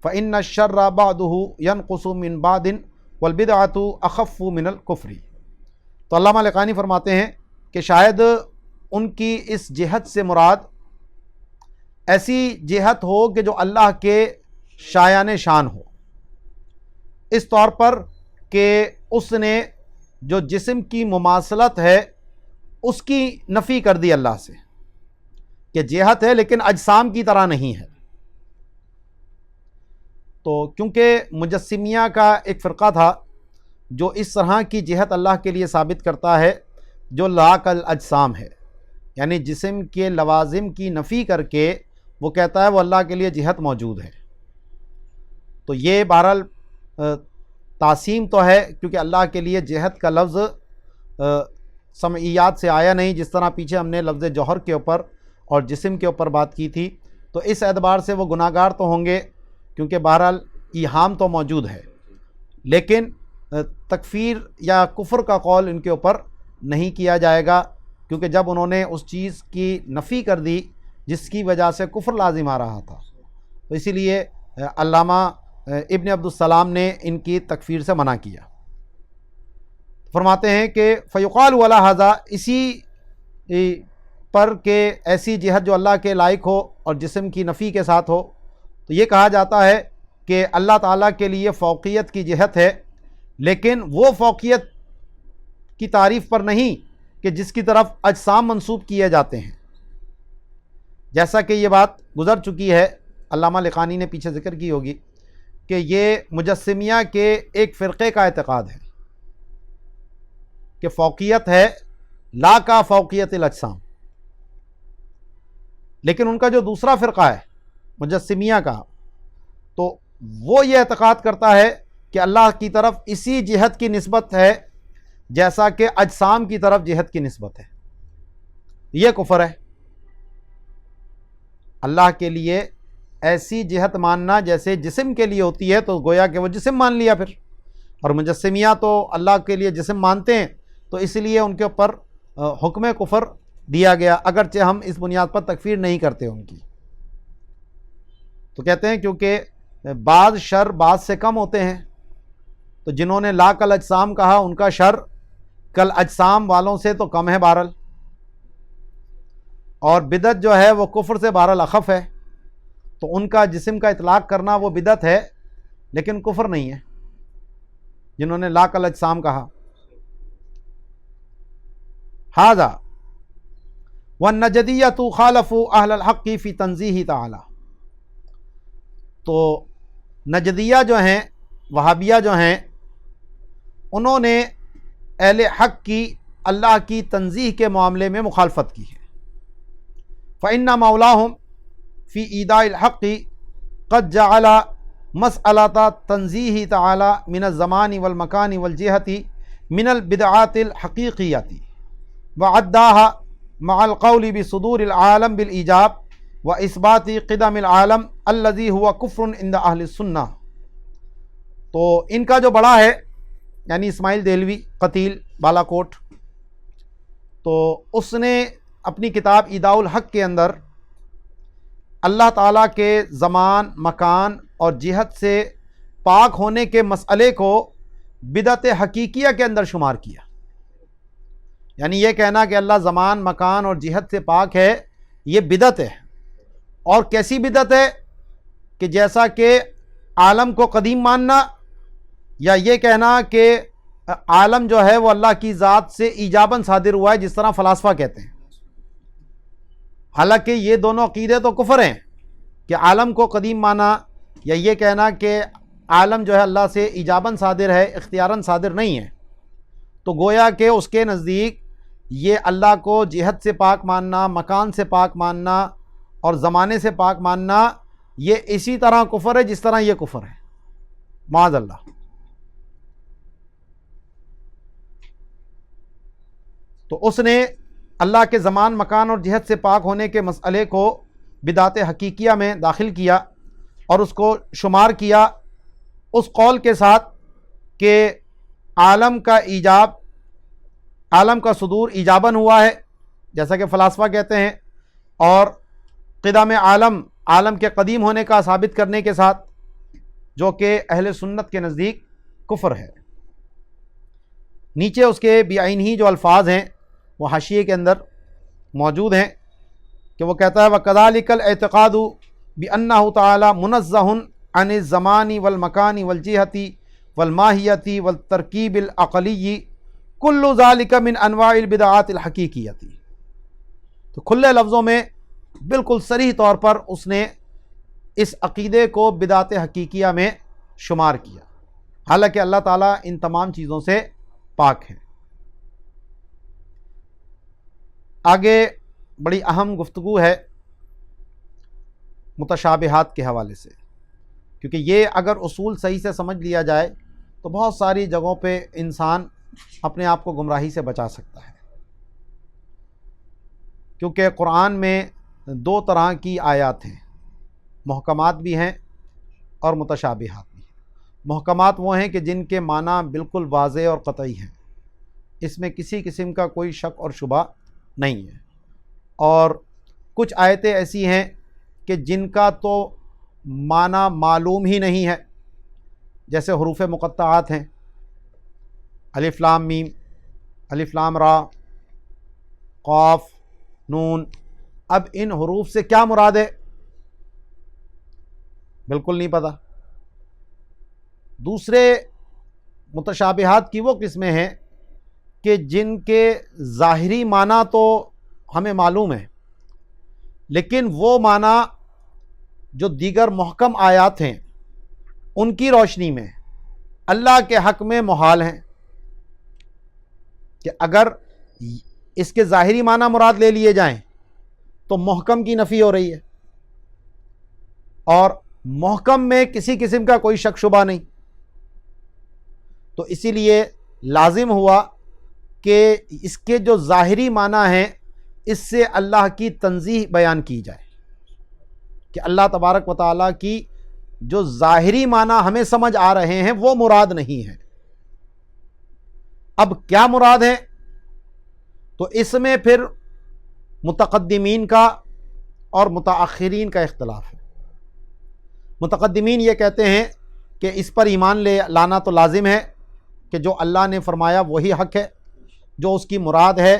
فإن الشر بعده ينقص من بعد والبدعة أخف من الكفر۔ تو علامہ لقانی فرماتے ہیں کہ شاید ان کی اس جہت سے مراد ایسی جہت ہو کہ جو اللہ کے شایان شان ہو، اس طور پر کہ اس نے جو جسم کی مماثلت ہے اس کی نفی کر دی اللہ سے، کہ جہت ہے لیکن اجسام کی طرح نہیں ہے۔ تو کیونکہ مجسمیہ کا ایک فرقہ تھا جو اس طرح کی جہت اللہ کے لیے ثابت کرتا ہے جو لا کالاجسام ہے، یعنی جسم کے لوازم کی نفی کر کے وہ کہتا ہے وہ اللہ کے لیے جہت موجود ہے۔ تو یہ بہرحال تعصیم تو ہے، کیونکہ اللہ کے لیے جہت کا لفظ سمعیات سے آیا نہیں، جس طرح پیچھے ہم نے لفظ جوہر کے اوپر اور جسم کے اوپر بات کی تھی۔ تو اس اعتبار سے وہ گناہ گار تو ہوں گے کیونکہ بہرحال ایہام تو موجود ہے، لیکن تکفیر یا کفر کا قول ان کے اوپر نہیں کیا جائے گا، کیونکہ جب انہوں نے اس چیز کی نفی کر دی جس کی وجہ سے کفر لازم آ رہا تھا، تو اسی لیے علامہ ابن عبد السلام نے ان کی تکفیر سے منع کیا۔ فرماتے ہیں کہ فیقال علی ھذا، اسی پر کہ ایسی جہت جو اللہ کے لائق ہو اور جسم کی نفی کے ساتھ ہو، تو یہ کہا جاتا ہے کہ اللہ تعالیٰ کے لیے فوقیت کی جہت ہے، لیکن وہ فوقیت کی تعریف پر نہیں کہ جس کی طرف اجسام منسوب کیے جاتے ہیں، جیسا کہ یہ بات گزر چکی ہے، علامہ لقانی نے پیچھے ذکر کی ہوگی کہ یہ مجسمیہ کے ایک فرقے کا اعتقاد ہے کہ فوقیت ہے لا کا فوقیت الاجسام، لیکن ان کا جو دوسرا فرقہ ہے مجسمیہ کا، تو وہ یہ اعتقاد کرتا ہے کہ اللہ کی طرف اسی جہت کی نسبت ہے جیسا کہ اجسام کی طرف جہت کی نسبت ہے۔ یہ کفر ہے، اللہ کے لیے ایسی جہت ماننا جیسے جسم کے لیے ہوتی ہے، تو گویا کہ وہ جسم مان لیا پھر، اور مجسمیہ تو اللہ کے لیے جسم مانتے ہیں، تو اس لیے ان کے اوپر حکم کفر دیا گیا، اگرچہ ہم اس بنیاد پر تکفیر نہیں کرتے ان کی۔ تو کہتے ہیں کیونکہ بعض شر بعض سے کم ہوتے ہیں، تو جنہوں نے لا کل اجسام کہا ان کا شر کل اجسام والوں سے تو کم ہے بہرحال، اور بدعت جو ہے وہ کفر سے بہرحال اخف ہے، تو ان کا جسم کا اطلاق کرنا وہ بدعت ہے لیکن کفر نہیں ہے جنہوں نے لا کل اجسام کہا۔ ھذا والنجدیۃ خالفوا اہل الحق فی تنزیہ تعالی، تو نجدیہ جو ہیں، وہابیہ جو ہیں، انہوں نے اہل حق کی اللہ کی تنزیہ کے معاملے میں مخالفت کی ہے۔ فإن مولاہم فی ایداء الحق قد جعل مسئلہ تنزیہ تعالی من الزمان والمکان والجہت من البدعات الحقیقیات وعداها مع القول بصدور العالم بالایجاب واثبات قدم العالم الذي هو کفر عند اہل السنہ۔ تو ان کا جو بڑا ہے یعنی اسماعیل دہلوی قتیل بالا کوٹ، تو اس نے اپنی کتاب ایداء الحق کے اندر اللہ تعالیٰ کے زمان، مکان اور جہت سے پاک ہونے کے مسئلے کو بدعت حقیقیہ کے اندر شمار کیا، یعنی یہ کہنا کہ اللہ زمان، مکان اور جہت سے پاک ہے، یہ بدعت ہے۔ اور کیسی بدعت ہے کہ جیسا کہ عالم کو قدیم ماننا یا یہ کہنا کہ عالم جو ہے وہ اللہ کی ذات سے ایجاباً صادر ہوا ہے، جس طرح فلاسفہ کہتے ہیں۔ حالانکہ یہ دونوں عقیدے تو کفر ہیں کہ عالم کو قدیم مانا یا یہ کہنا کہ عالم جو ہے اللہ سے ایجاباً صادر ہے، اختیاراً صادر نہیں ہے، تو گویا کہ اس کے نزدیک یہ اللہ کو جہت سے پاک ماننا، مکان سے پاک ماننا اور زمانے سے پاک ماننا یہ اسی طرح کفر ہے جس طرح یہ کفر ہے، معاذ اللہ۔ تو اس نے اللہ کے زمان، مکان اور جہت سے پاک ہونے کے مسئلے کو بدعت حقیقیہ میں داخل کیا اور اس کو شمار کیا اس قول کے ساتھ کہ عالم کا صدور ایجاباً ہوا ہے، جیسا کہ فلاسفہ کہتے ہیں، اور قدم عالم کے قدیم ہونے کا ثابت کرنے کے ساتھ، جو کہ اہل سنت کے نزدیک کفر ہے۔ نیچے اس کے بعینہ جو الفاظ ہیں وہ حاشیے کے اندر موجود ہیں کہ وہ کہتا ہے وَكَذَلِكَ الْاعْتِقَادُ بِأَنَّهُ تَعَالَى مُنَزَّهٌ عَنِ الزَّمَانِ وَالْمَكَانِ وَالْجِهَةِ وَالْمَاهِيَّةِ وَالتَّرْكِيبِ الْعَقْلِيِّ كُلُّ ذَلِكَ مِنْ أَنْوَاعِ الْبِدْعَاتِ الْحَقِيقِيَّةِ۔ تو کھلے لفظوں میں بالکل صریح طور پر اس نے اس عقیدے کو بدعت حقیقیہ میں شمار کیا، حالانکہ اللہ تعالیٰ ان تمام چیزوں سے پاک ہے۔ آگے بڑی اہم گفتگو ہے متشابہات کے حوالے سے، کیونکہ یہ اگر اصول صحیح سے سمجھ لیا جائے تو بہت ساری جگہوں پہ انسان اپنے آپ کو گمراہی سے بچا سکتا ہے۔ کیونکہ قرآن میں دو طرح کی آیات ہیں، محکمات بھی ہیں اور متشابہات بھی ہیں۔ محکمات وہ ہیں کہ جن کے معنی بالکل واضح اور قطعی ہیں، اس میں کسی قسم کا کوئی شک اور شبہ نہیں ہے، اور کچھ آیتیں ایسی ہیں کہ جن کا تو معنی معلوم ہی نہیں ہے، جیسے حروف مقطعات ہیں، الف لام میم، الف لام را، قاف، نون۔ اب ان حروف سے کیا مراد ہے بالکل نہیں پتہ۔ دوسرے متشابہات کی وہ قسمیں ہیں کہ جن کے ظاہری معنی تو ہمیں معلوم ہے، لیکن وہ معنی جو دیگر محکم آیات ہیں ان کی روشنی میں اللہ کے حق میں محال ہیں، کہ اگر اس کے ظاہری معنی مراد لے لیے جائیں تو محکم کی نفی ہو رہی ہے، اور محکم میں کسی قسم کا کوئی شک شبہ نہیں، تو اسی لیے لازم ہوا کہ اس کے جو ظاہری معنی ہیں اس سے اللہ کی تنزیہ بیان کی جائے، کہ اللہ تبارک و تعالیٰ کی جو ظاہری معنی ہمیں سمجھ آ رہے ہیں وہ مراد نہیں ہے۔ اب کیا مراد ہے؟ تو اس میں پھر متقدمین کا اور متاخرین کا اختلاف ہے۔ متقدمین یہ کہتے ہیں کہ اس پر ایمان لانا تو لازم ہے کہ جو اللہ نے فرمایا وہی حق ہے، جو اس کی مراد ہے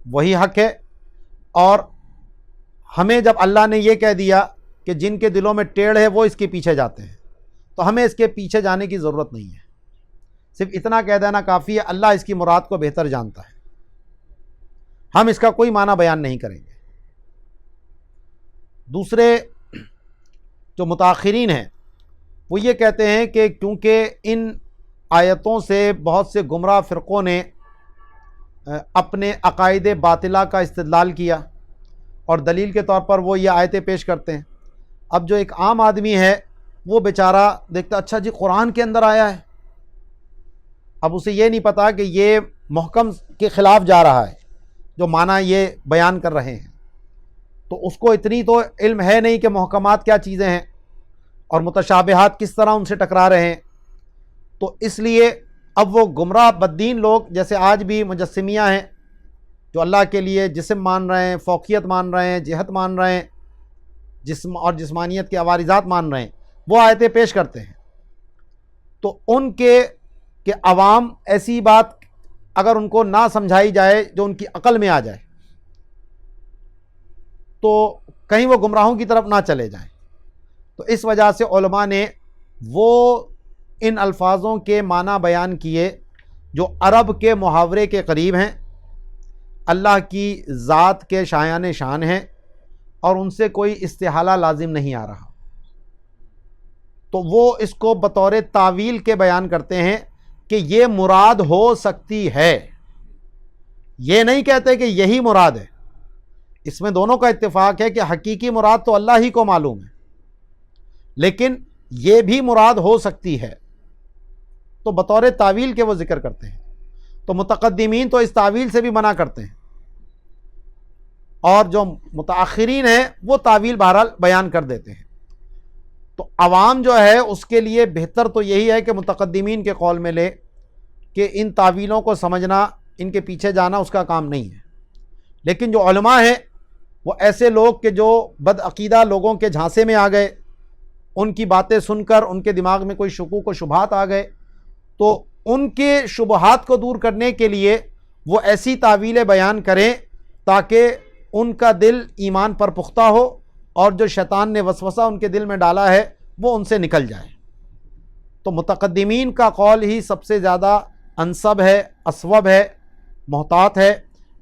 وہی حق ہے، اور ہمیں جب اللہ نے یہ کہہ دیا کہ جن کے دلوں میں ٹیڑھ ہے وہ اس کے پیچھے جاتے ہیں، تو ہمیں اس کے پیچھے جانے کی ضرورت نہیں ہے، صرف اتنا کہہ دینا کافی ہے اللہ اس کی مراد کو بہتر جانتا ہے، ہم اس کا کوئی معنی بیان نہیں کریں گے۔ دوسرے جو متاخرین ہیں وہ یہ کہتے ہیں کہ کیونکہ ان آیتوں سے بہت سے گمراہ فرقوں نے اپنے عقائد باطلہ کا استدلال کیا، اور دلیل کے طور پر وہ یہ آیتیں پیش کرتے ہیں۔ اب جو ایک عام آدمی ہے وہ بیچارہ دیکھتا اچھا جی قرآن کے اندر آیا ہے، اب اسے یہ نہیں پتا کہ یہ محکم کے خلاف جا رہا ہے جو معنی یہ بیان کر رہے ہیں، تو اس کو اتنی تو علم ہے نہیں کہ محکمات کیا چیزیں ہیں اور متشابہات کس طرح ان سے ٹکرا رہے ہیں، تو اس لیے اب وہ گمراہ بددین لوگ جیسے آج بھی مجسمیہ ہیں جو اللہ کے لیے جسم مان رہے ہیں، فوقیت مان رہے ہیں، جہت مان رہے ہیں، جسم اور جسمانیت کے عوارضات مان رہے ہیں، وہ آیتیں پیش کرتے ہیں، تو ان کے عوام ایسی بات اگر ان کو نہ سمجھائی جائے جو ان کی عقل میں آ جائے تو کہیں وہ گمراہوں کی طرف نہ چلے جائیں، تو اس وجہ سے علماء نے وہ ان الفاظوں کے معنی بیان کیے جو عرب کے محاورے کے قریب ہیں، اللہ کی ذات کے شایان شان ہیں، اور ان سے کوئی استحالہ لازم نہیں آ رہا، تو وہ اس کو بطور تعویل کے بیان کرتے ہیں کہ یہ مراد ہو سکتی ہے، یہ نہیں کہتے کہ یہی مراد ہے۔ اس میں دونوں کا اتفاق ہے کہ حقیقی مراد تو اللہ ہی کو معلوم ہے، لیکن یہ بھی مراد ہو سکتی ہے، تو بطور تعویل کے وہ ذکر کرتے ہیں۔ تو متقدمین تو اس تعویل سے بھی منع کرتے ہیں، اور جو متاخرین ہیں وہ تعویل بہرحال بیان کر دیتے ہیں۔ تو عوام جو ہے اس کے لیے بہتر تو یہی ہے کہ متقدمین کے قول میں لے کہ ان تعویلوں کو سمجھنا، ان کے پیچھے جانا اس کا کام نہیں ہے۔ لیکن جو علماء ہیں وہ ایسے لوگ کہ جو بدعقیدہ لوگوں کے جھانسے میں آ گئے، ان کی باتیں سن کر ان کے دماغ میں کوئی شکوک و شبہات آ گئے، تو ان کے شبہات کو دور کرنے کے لیے وہ ایسی تعویلیں بیان کریں تاکہ ان کا دل ایمان پر پختہ ہو، اور جو شیطان نے وسوسہ ان کے دل میں ڈالا ہے وہ ان سے نکل جائے۔ تو متقدمین کا قول ہی سب سے زیادہ انسب ہے، اصوب ہے، محتاط ہے،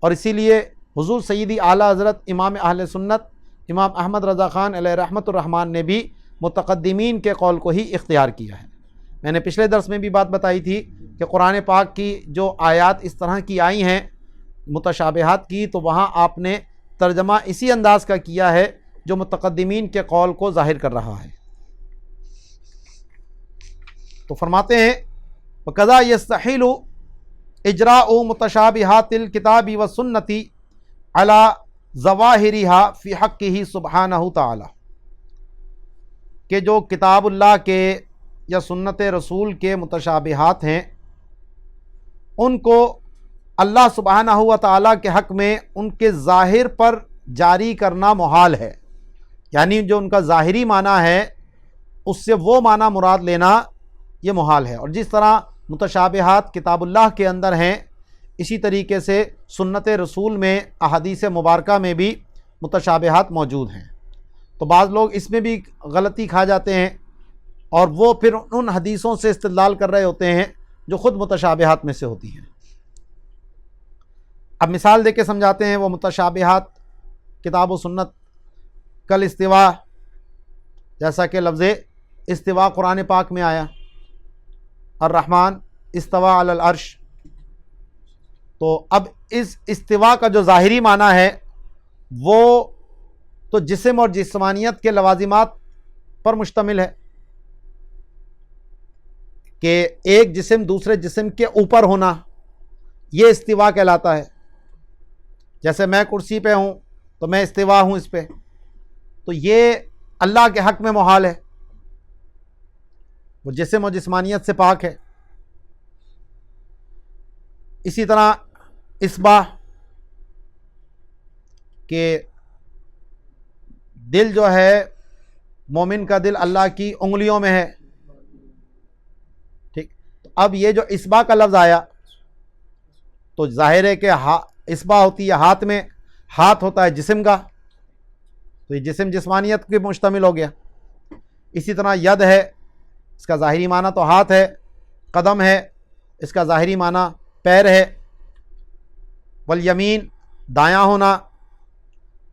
اور اسی لیے حضور سیدی اعلیٰ حضرت امام اہل سنت امام احمد رضا خان علیہ رحمۃ الرحمن نے بھی متقدمین کے قول کو ہی اختیار کیا ہے۔ میں نے پچھلے درس میں بھی بات بتائی تھی کہ قرآن پاک کی جو آیات اس طرح کی آئی ہیں متشابہات کی، تو وہاں آپ نے ترجمہ اسی انداز کا کیا ہے جو متقدمین کے قول کو ظاہر کر رہا ہے۔ تو فرماتے ہیں وَقَذَا يَسْتَحِيلُ اِجْرَاءُ مُتَشَابِهَاتِ الْكِتَابِ وَالسُّنَّةِ عَلَى ظَوَاهِرِهَا فِي حَقِّهِ سُبْحَانَهُ تَعَالَى، کہ جو کتاب اللہ کے یا سنت رسول کے متشابہات ہیں ان کو اللہ سبحانہ و تعالیٰ کے حق میں ان کے ظاہر پر جاری کرنا محال ہے، یعنی جو ان کا ظاہری معنی ہے اس سے وہ معنی مراد لینا یہ محال ہے۔ اور جس طرح متشابہات کتاب اللہ کے اندر ہیں، اسی طریقے سے سنت رسول میں احادیث مبارکہ میں بھی متشابہات موجود ہیں۔ تو بعض لوگ اس میں بھی غلطی کھا جاتے ہیں، اور وہ پھر ان حدیثوں سے استدلال کر رہے ہوتے ہیں جو خود متشابہات میں سے ہوتی ہیں۔ اب مثال دے کے سمجھاتے ہیں وہ متشابہات کتاب و سنت کل استوا، جیسا کہ لفظ استوا قرآن پاک میں آیا، الرحمن استوا علی العرش، تو اب اس استوا کا جو ظاہری معنی ہے وہ تو جسم اور جسمانیت کے لوازمات پر مشتمل ہے کہ ایک جسم دوسرے جسم کے اوپر ہونا، یہ استوا کہلاتا ہے۔ جیسے میں کرسی پہ ہوں تو میں استوا ہوں اس پہ، تو یہ اللہ کے حق میں محال ہے، وہ جسم اور جسمانیت سے پاک ہے۔ اسی طرح اصباح، کہ دل جو ہے مومن کا دل اللہ کی انگلیوں میں ہے، ٹھیک۔ اب یہ جو اصباح کا لفظ آیا تو ظاہر ہے کہ اصباح ہوتی ہے ہاتھ میں، ہاتھ ہوتا ہے جسم کا، تو یہ جسم جسمانیت پہ مشتمل ہو گیا۔ اسی طرح ید ہے، اس کا ظاہری معنی تو ہاتھ ہے، قدم ہے، اس کا ظاہری معنی پیر ہے، والیمین دایاں ہونا،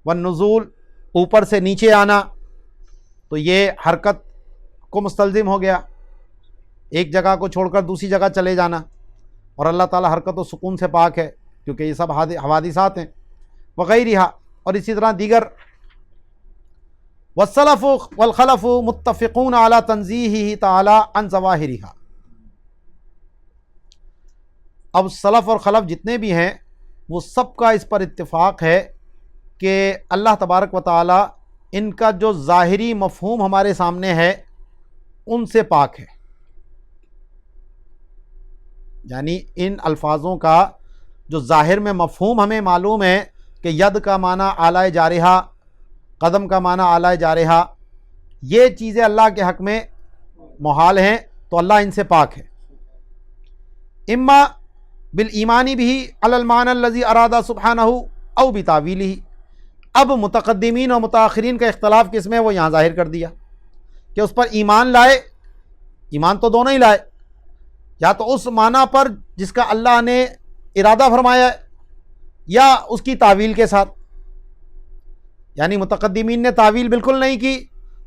والنزول اوپر سے نیچے آنا، تو یہ حرکت کو مستلزم ہو گیا، ایک جگہ کو چھوڑ کر دوسری جگہ چلے جانا، اور اللہ تعالیٰ حرکت و سکون سے پاک ہے کیونکہ یہ سب حوادثات ہیں وغیرہ۔ اور اسی طرح دیگر والسلف والخلف متفقون علی تنزیہہ تعالی عن ظواہرہا۔ اب سلف اور خلف جتنے بھی ہیں وہ سب کا اس پر اتفاق ہے کہ اللہ تبارک و تعالی ان کا جو ظاہری مفہوم ہمارے سامنے ہے ان سے پاک ہے، یعنی ان الفاظوں کا جو ظاہر میں مفہوم ہمیں معلوم ہے کہ ید کا معنی اعلی جارحہ، قدم کا معنی اعلی جارحہ، یہ چیزیں اللہ کے حق میں محال ہیں، تو اللہ ان سے پاک ہے۔ اما بالایمان بھی علی المعنی الذی اراد سبحانہ او بتاویلہ۔ اب متقدمین اور متاخرین کا اختلاف کس میں وہ یہاں ظاہر کر دیا کہ اس پر ایمان لائے ایمان تو دونوں ہی لائے، یا تو اس معنی پر جس کا اللہ نے ارادہ فرمایا ہے یا اس کی تعویل کے ساتھ. یعنی متقدمین نے تعویل بالکل نہیں کی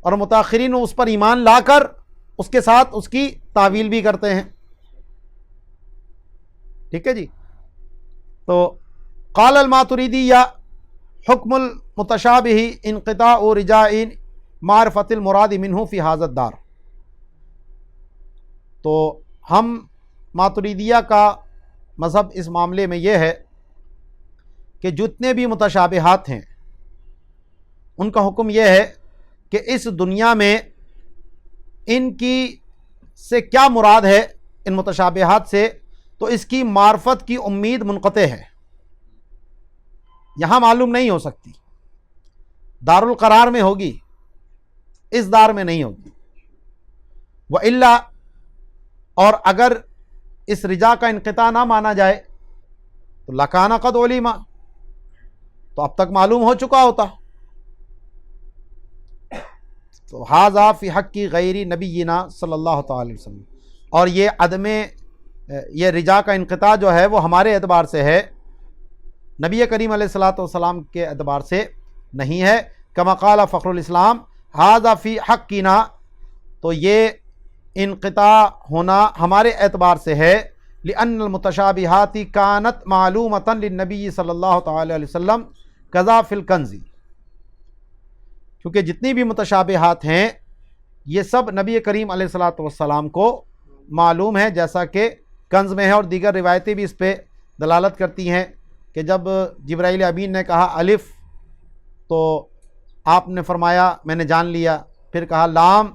اور متاخرین اس پر ایمان لا کر اس کے ساتھ اس کی تعویل بھی کرتے ہیں. ٹھیک ہے جی. تو قال الماتریدیہ حکم المتشابہ انقطاع رجاء معرفت المراد منہ فی ھذا الدار. تو ہم ماتریدیہ کا مذہب اس معاملے میں یہ ہے کہ جتنے بھی متشابہات ہیں ان کا حکم یہ ہے کہ اس دنیا میں ان کی سے کیا مراد ہے، ان متشابہات سے، تو اس کی معرفت کی امید منقطع ہے، یہاں معلوم نہیں ہو سکتی. دار القرار میں ہوگی، اس دار میں نہیں ہوگی. وَإِلَّا، اور اگر اس رجا کا انقطاع نہ مانا جائے تو لَكَانَ قَدْ عُلِمَ، تو اب تک معلوم ہو چکا ہوتا. تو ھذا فی حق غیر نبینا صلی اللہ تعالی علیہ وسلم. اور یہ رجا کا انقطاع جو ہے وہ ہمارے اعتبار سے ہے، نبی کریم علیہ الصلوۃ والسلام کے اعتبار سے نہیں ہے. کما قال فخر الاسلام ھذا فی حقنا، تو یہ انقطاع ہونا ہمارے اعتبار سے ہے. لأن المتشابہات کانت معلومۃ للنبی صلی اللہ تعالی علیہ وسلم کذا فی الکنز، کیونکہ جتنی بھی متشابہات ہیں یہ سب نبی کریم علیہ الصلوۃ والسلام کو معلوم ہے، جیسا کہ کنز میں ہے. اور دیگر روایتیں بھی اس پہ دلالت کرتی ہیں کہ جب جبرائیل امین نے کہا الف تو آپ نے فرمایا میں نے جان لیا، پھر کہا لام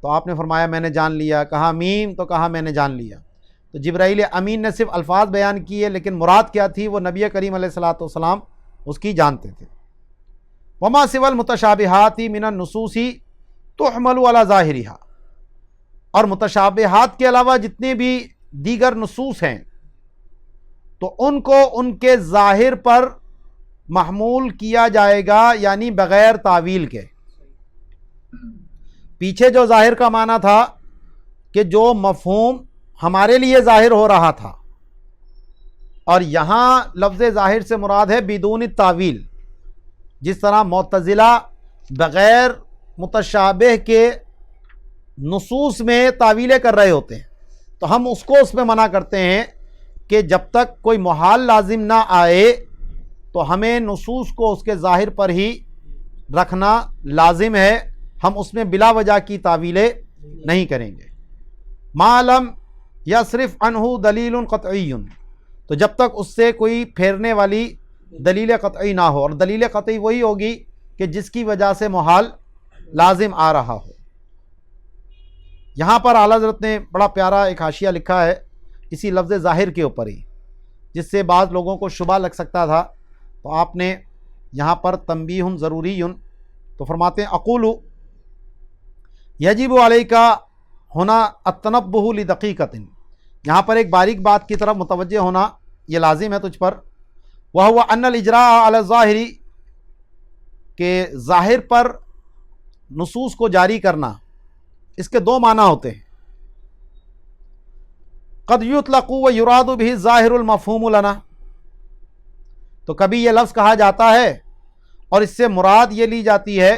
تو آپ نے فرمایا میں نے جان لیا، کہا میم تو کہا میں نے جان لیا. تو جبرائیل امین نے صرف الفاظ بیان کیے، لیکن مراد کیا تھی وہ نبی کریم علیہ الصلوۃ والسلام اس کی جانتے تھے. وما سوى المتشابہات من النصوص تحمل على ظاہرها، اور متشابہات کے علاوہ جتنے بھی دیگر نصوص ہیں تو ان کو ان کے ظاہر پر محمول کیا جائے گا، یعنی بغیر تعویل کے. پیچھے جو ظاہر کا معنی تھا کہ جو مفہوم ہمارے لیے ظاہر ہو رہا تھا، اور یہاں لفظ ظاہر سے مراد ہے بدون التعویل. جس طرح معتزلہ بغیر متشابہ کے نصوص میں تعویلیں کر رہے ہوتے ہیں، تو ہم اس کو اس میں منع کرتے ہیں کہ جب تک کوئی محال لازم نہ آئے تو ہمیں نصوص کو اس کے ظاہر پر ہی رکھنا لازم ہے، ہم اس میں بلا وجہ کی تعویلیں نہیں کریں گے. ما لم یصرف عنہ دلیل قطعی، تو جب تک اس سے کوئی پھیرنے والی دلیل قطعی نہ ہو، اور دلیل قطعی وہی ہوگی کہ جس کی وجہ سے محال لازم آ رہا ہو. یہاں پر اعلیٰ حضرت نے بڑا پیارا ایک حاشیہ لکھا ہے اسی لفظ ظاہر کے اوپر ہی، جس سے بعض لوگوں کو شبہ لگ سکتا تھا. تو آپ نے یہاں پر تنبیہ ضروری، تو فرماتے ہیں اقول یجب علیک ہونا التنبہ لدقیقۃ، یہاں پر ایک باریک بات کی طرف متوجہ ہونا یہ لازم ہے تجھ پر. وہو ان الاجراء علی الظاہر، کہ ظاہر پر نصوص کو جاری کرنا، اس کے دو معنی ہوتے ہیں. قد یطلق و یراد به ظاہر المفہوم لنا، تو کبھی یہ لفظ کہا جاتا ہے اور اس سے مراد یہ لی جاتی ہے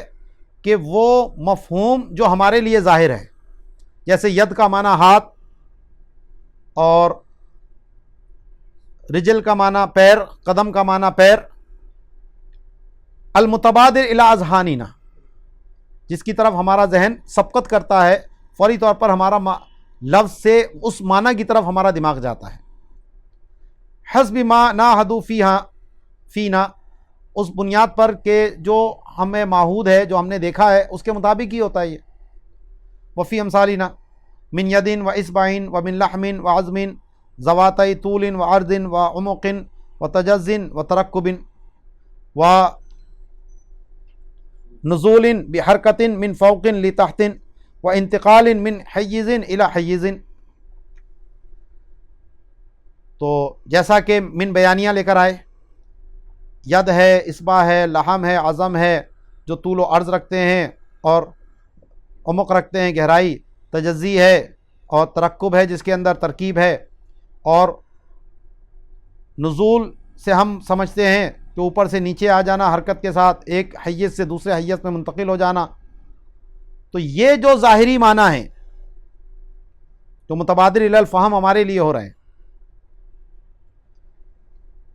کہ وہ مفہوم جو ہمارے لیے ظاہر ہے، جیسے ید کا معنی ہاتھ، اور رجل کا معنی پیر، قدم کا معنی پیر. المتبادر الی اذہاننا، جس کی طرف ہمارا ذہن سبقت کرتا ہے، فوری طور پر ہمارا لفظ سے اس معنی کی طرف ہمارا دماغ جاتا ہے. حسب ما ناہدوا فینا، اس بنیاد پر کہ جو ہمیں معہود ہے، جو ہم نے دیکھا ہے اس کے مطابق ہی ہوتا ہے یہ. وفی امثالنا من ید و اصبع و من لحم و عظم ذواتی طول و عرض و عمق و تجز و ترکب و نزول بحرکت من فوق لتحت و انتقال من حیز الی حیز. تو جیسا کہ من بیانیہ لے کر آئے، ید ہے، اصبع ہے، لحم ہے، عظم ہے جو طول و عرض رکھتے ہیں اور عمق رکھتے ہیں، گہرائی، تجزی ہے اور ترکب ہے جس کے اندر ترکیب ہے، اور نزول سے ہم سمجھتے ہیں کہ اوپر سے نیچے آ جانا حرکت کے ساتھ، ایک حیز سے دوسرے حیز میں منتقل ہو جانا، تو یہ جو ظاہری معنی ہیں جو متبادر الی الفہم ہمارے لیے ہو رہے ہیں،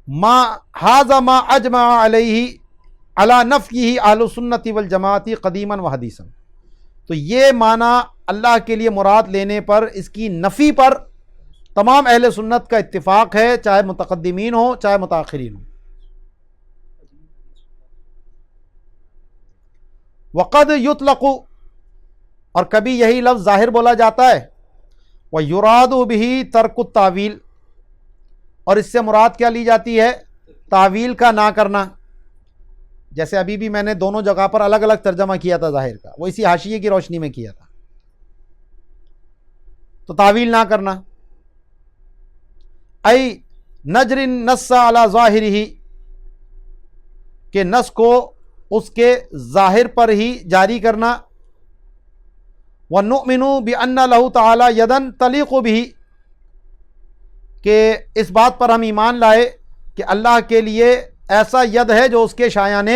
ما ھذا ما اجمع علیہ علی نفیہ اہل السنۃ والجماعۃ قدیما و حدیثا، تو یہ معنی اللہ کے لیے مراد لینے پر اس کی نفی پر تمام اہل سنت کا اتفاق ہے، چاہے متقدمین ہو چاہے متاخرین ہو۔ وقد یطلق، اور کبھی یہی لفظ ظاہر بولا جاتا ہے، وَيُرَادُ بِهِ تَرْكُ التَّأْوِيلِ، اور اس سے مراد کیا لی جاتی ہے؟ تعویل کا نہ کرنا۔ جیسے ابھی بھی میں نے دونوں جگہ پر الگ الگ ترجمہ کیا تھا ظاہر کا، وہ اسی حاشیے کی روشنی میں کیا تھا، تو تعویل نہ کرنا، ای نجر النص علی ظاہرہ، کہ نص کو اس کے ظاہر پر ہی جاری کرنا، وَنُؤْمِنُ بِأَنَّ لَهُ تَعَالَى يَدًا تَلِيقُ بِهِ، کہ اس بات پر ہم ایمان لائے کہ اللہ کے لیے ایسا ید ہے جو اس کے شایان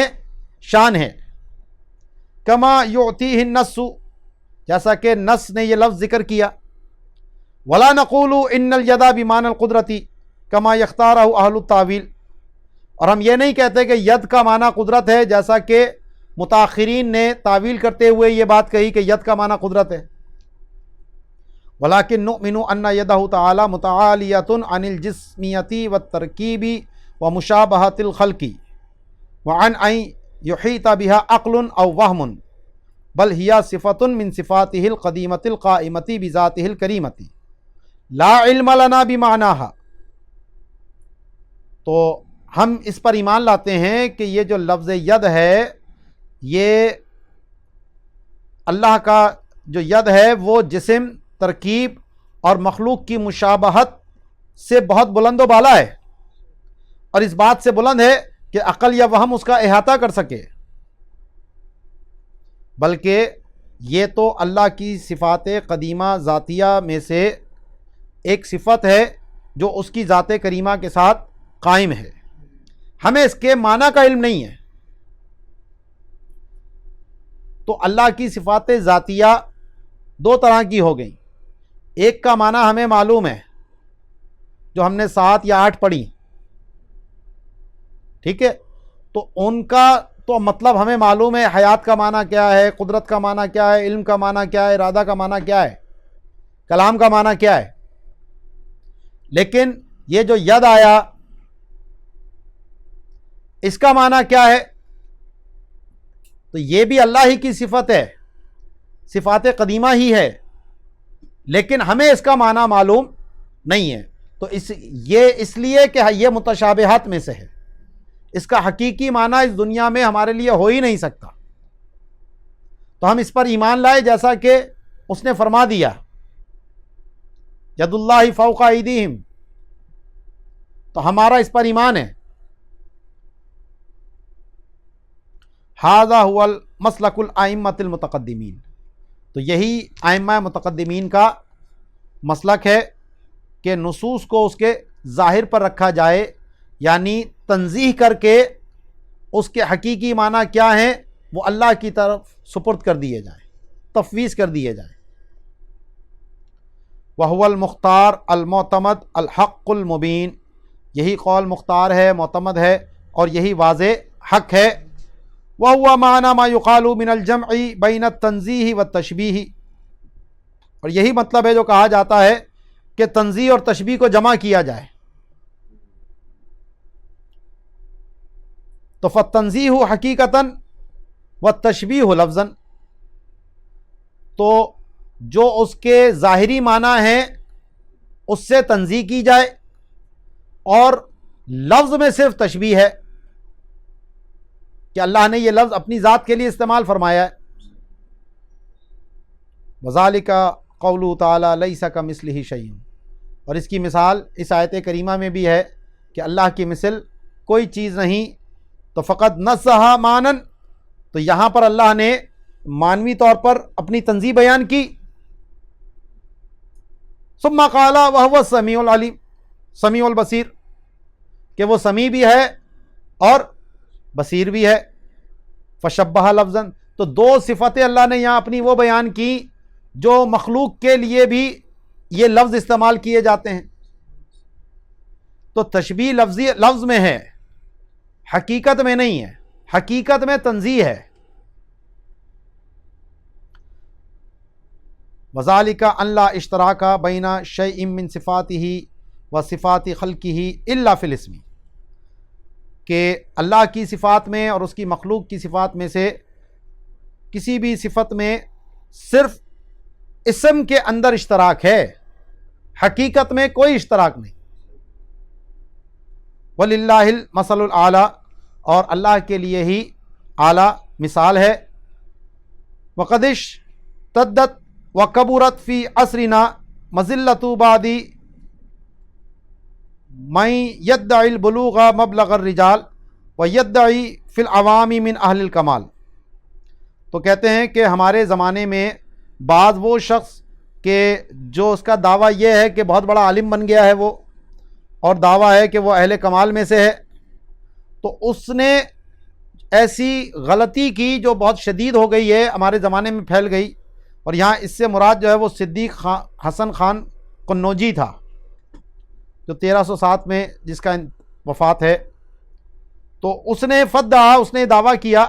شان ہے، کما یعطیہ النص، جیسا کہ نص نے یہ لفظ ذکر کیا، ولا نقول ان الید بمعنى القدرتی کما یختارہ اہل التاویل، اور ہم یہ نہیں کہتے کہ ید کا معنی قدرت ہے جیسا کہ متاخرین نے تعویل کرتے ہوئے یہ بات کہی کہ ید کا معنی قدرت ہے، ولکن نؤمن ان یدہ تعالی متعالیۃ عن الجسمیۃ والترکیب ومشابہۃ الخلق وعن ان یحیط بها عقل او وہم، بل ہی صفۃ من صفاتہ القدیمۃ القائمۃ بذاتہ الکریمۃ لا علم لنا بمعناہا، تو ہم اس پر ایمان لاتے ہیں کہ یہ جو لفظ ید ہے، یہ اللہ کا جو ید ہے وہ جسم، ترکیب اور مخلوق کی مشابہت سے بہت بلند و بالا ہے، اور اس بات سے بلند ہے کہ عقل یا وہم اس کا احاطہ کر سکے، بلکہ یہ تو اللہ کی صفات قدیمہ ذاتیہ میں سے ایک صفت ہے جو اس کی ذات کریمہ کے ساتھ قائم ہے، ہمیں اس کے معنی کا علم نہیں ہے۔ تو اللہ کی صفات ذاتیہ دو طرح کی ہو گئیں، ایک کا معنی ہمیں معلوم ہے جو ہم نے 7 یا 8 پڑھی، ٹھیک ہے، تو ان کا تو مطلب ہمیں معلوم ہے، حیات کا معنی کیا ہے، قدرت کا معنی کیا ہے، علم کا معنی کیا ہے، ارادہ کا معنی کیا ہے، کلام کا معنی کیا ہے، لیکن یہ جو ید آیا اس کا معنی کیا ہے؟ تو یہ بھی اللہ ہی کی صفت ہے، صفات قدیمہ ہی ہے، لیکن ہمیں اس کا معنی معلوم نہیں ہے، تو یہ اس لیے کہ یہ متشابہات میں سے ہے، اس کا حقیقی معنی اس دنیا میں ہمارے لیے ہو ہی نہیں سکتا، تو ہم اس پر ایمان لائے جیسا کہ اس نے فرما دیا ید اللہ فوق ایدیہم، تو ہمارا اس پر ایمان ہے۔ ھذا ھو المسلک الائمۃ المتقدمین، تو یہی ائمہ متقدمین کا مسلک ہے کہ نصوص کو اس کے ظاہر پر رکھا جائے، یعنی تنزیہ کر کے اس کے حقیقی معنی کیا ہیں وہ اللہ کی طرف سپرد کر دیے جائیں، تفویض کر دیے جائیں۔ وَهُوَ الْمُخْتَارُ الْمُعْتَمَدُ الْحَقُّ الْمُبِينُ، یہی قول مختار ہے، معتمد ہے اور یہی واضح حق ہے۔ وَهُوَ مَعْنَى مَا يُقَالُ مِنَ الْجَمْعِ بَيْنَ التَّنزِيهِ وَالتَّشْبِيهِ، اور یہی مطلب ہے جو کہا جاتا ہے کہ تنزیہ اور تشبیہ کو جمع کیا جائے، تو فَالتَّنزِيهُ حَقِيقَةً وَالتَّشْبِيهُ لَفْظًا، تو جو اس کے ظاہری معنی ہیں اس سے تنزیہ کی جائے، اور لفظ میں صرف تشبیہ ہے کہ اللہ نے یہ لفظ اپنی ذات کے لیے استعمال فرمایا ہے۔ وَذَلِكَ قَوْلُهُ تَعَالَى لَيْسَ كَمِثْلِهِ شَيْءٌ، اور اس کی مثال اس آیت کریمہ میں بھی ہے کہ اللہ کی مثل کوئی چیز نہیں، تو فقط نصح مانن، تو یہاں پر اللہ نے معنوی طور پر اپنی تنزیہ بیان کی، ثم قال وهو السمیع العلیم، سمیع البصیر، کہ وہ سمیع بھی ہے اور بصیر بھی ہے۔ فشبہ لفظا، تو دو صفتیں اللہ نے یہاں اپنی وہ بیان کی جو مخلوق کے لیے بھی یہ لفظ استعمال کیے جاتے ہیں۔ تو تشبیہ لفظ میں ہے، حقیقت میں نہیں ہے، حقیقت میں تنزیہ ہے۔ وَذَلِكَ أَنْ لَا اشْتِرَاكَ بَيْنَ شَيْءٍ مِّن صِفَاتِهِ وَصِفَاتِ خَلْقِهِ إِلَّا فِي الْاسْمِ، کہ اللہ کی صفات میں اور اس کی مخلوق کی صفات میں سے کسی بھی صفت میں صرف اسم کے اندر اشتراک ہے، حقیقت میں کوئی اشتراک نہیں۔ وَلِلَّهِ الْمَثَلُ الْأَعْلَى، اور اللہ کے لیے ہی اعلیٰ مثال ہے۔ وَقَدِ اشْتَدَّتْ وَكَبُرَتْ فِي عَصْرِنَا مَذِلَّةُ بَعْضِ مَن يَدَّعِي الْبُلُوغَ مَبْلَغَ الرِّجَالِ وَيَدَّعِي فِي الْعَوَامِ مِنْ أَهْلِ الْكَمَالِ، تو کہتے ہیں کہ ہمارے زمانے میں بعض وہ شخص کہ جو اس کا دعویٰ یہ ہے کہ بہت بڑا عالم بن گیا ہے وہ، اور دعویٰ ہے کہ وہ اہل کمال میں سے ہے، تو اس نے ایسی غلطی کی جو بہت شدید ہو گئی ہے، ہمارے زمانے میں پھیل گئی۔ اور یہاں اس سے مراد جو ہے وہ صدیق حسن خان قنوجی تھا، جو 1307 میں جس کا وفات ہے۔ تو اس نے فدعا، اس نے دعویٰ کیا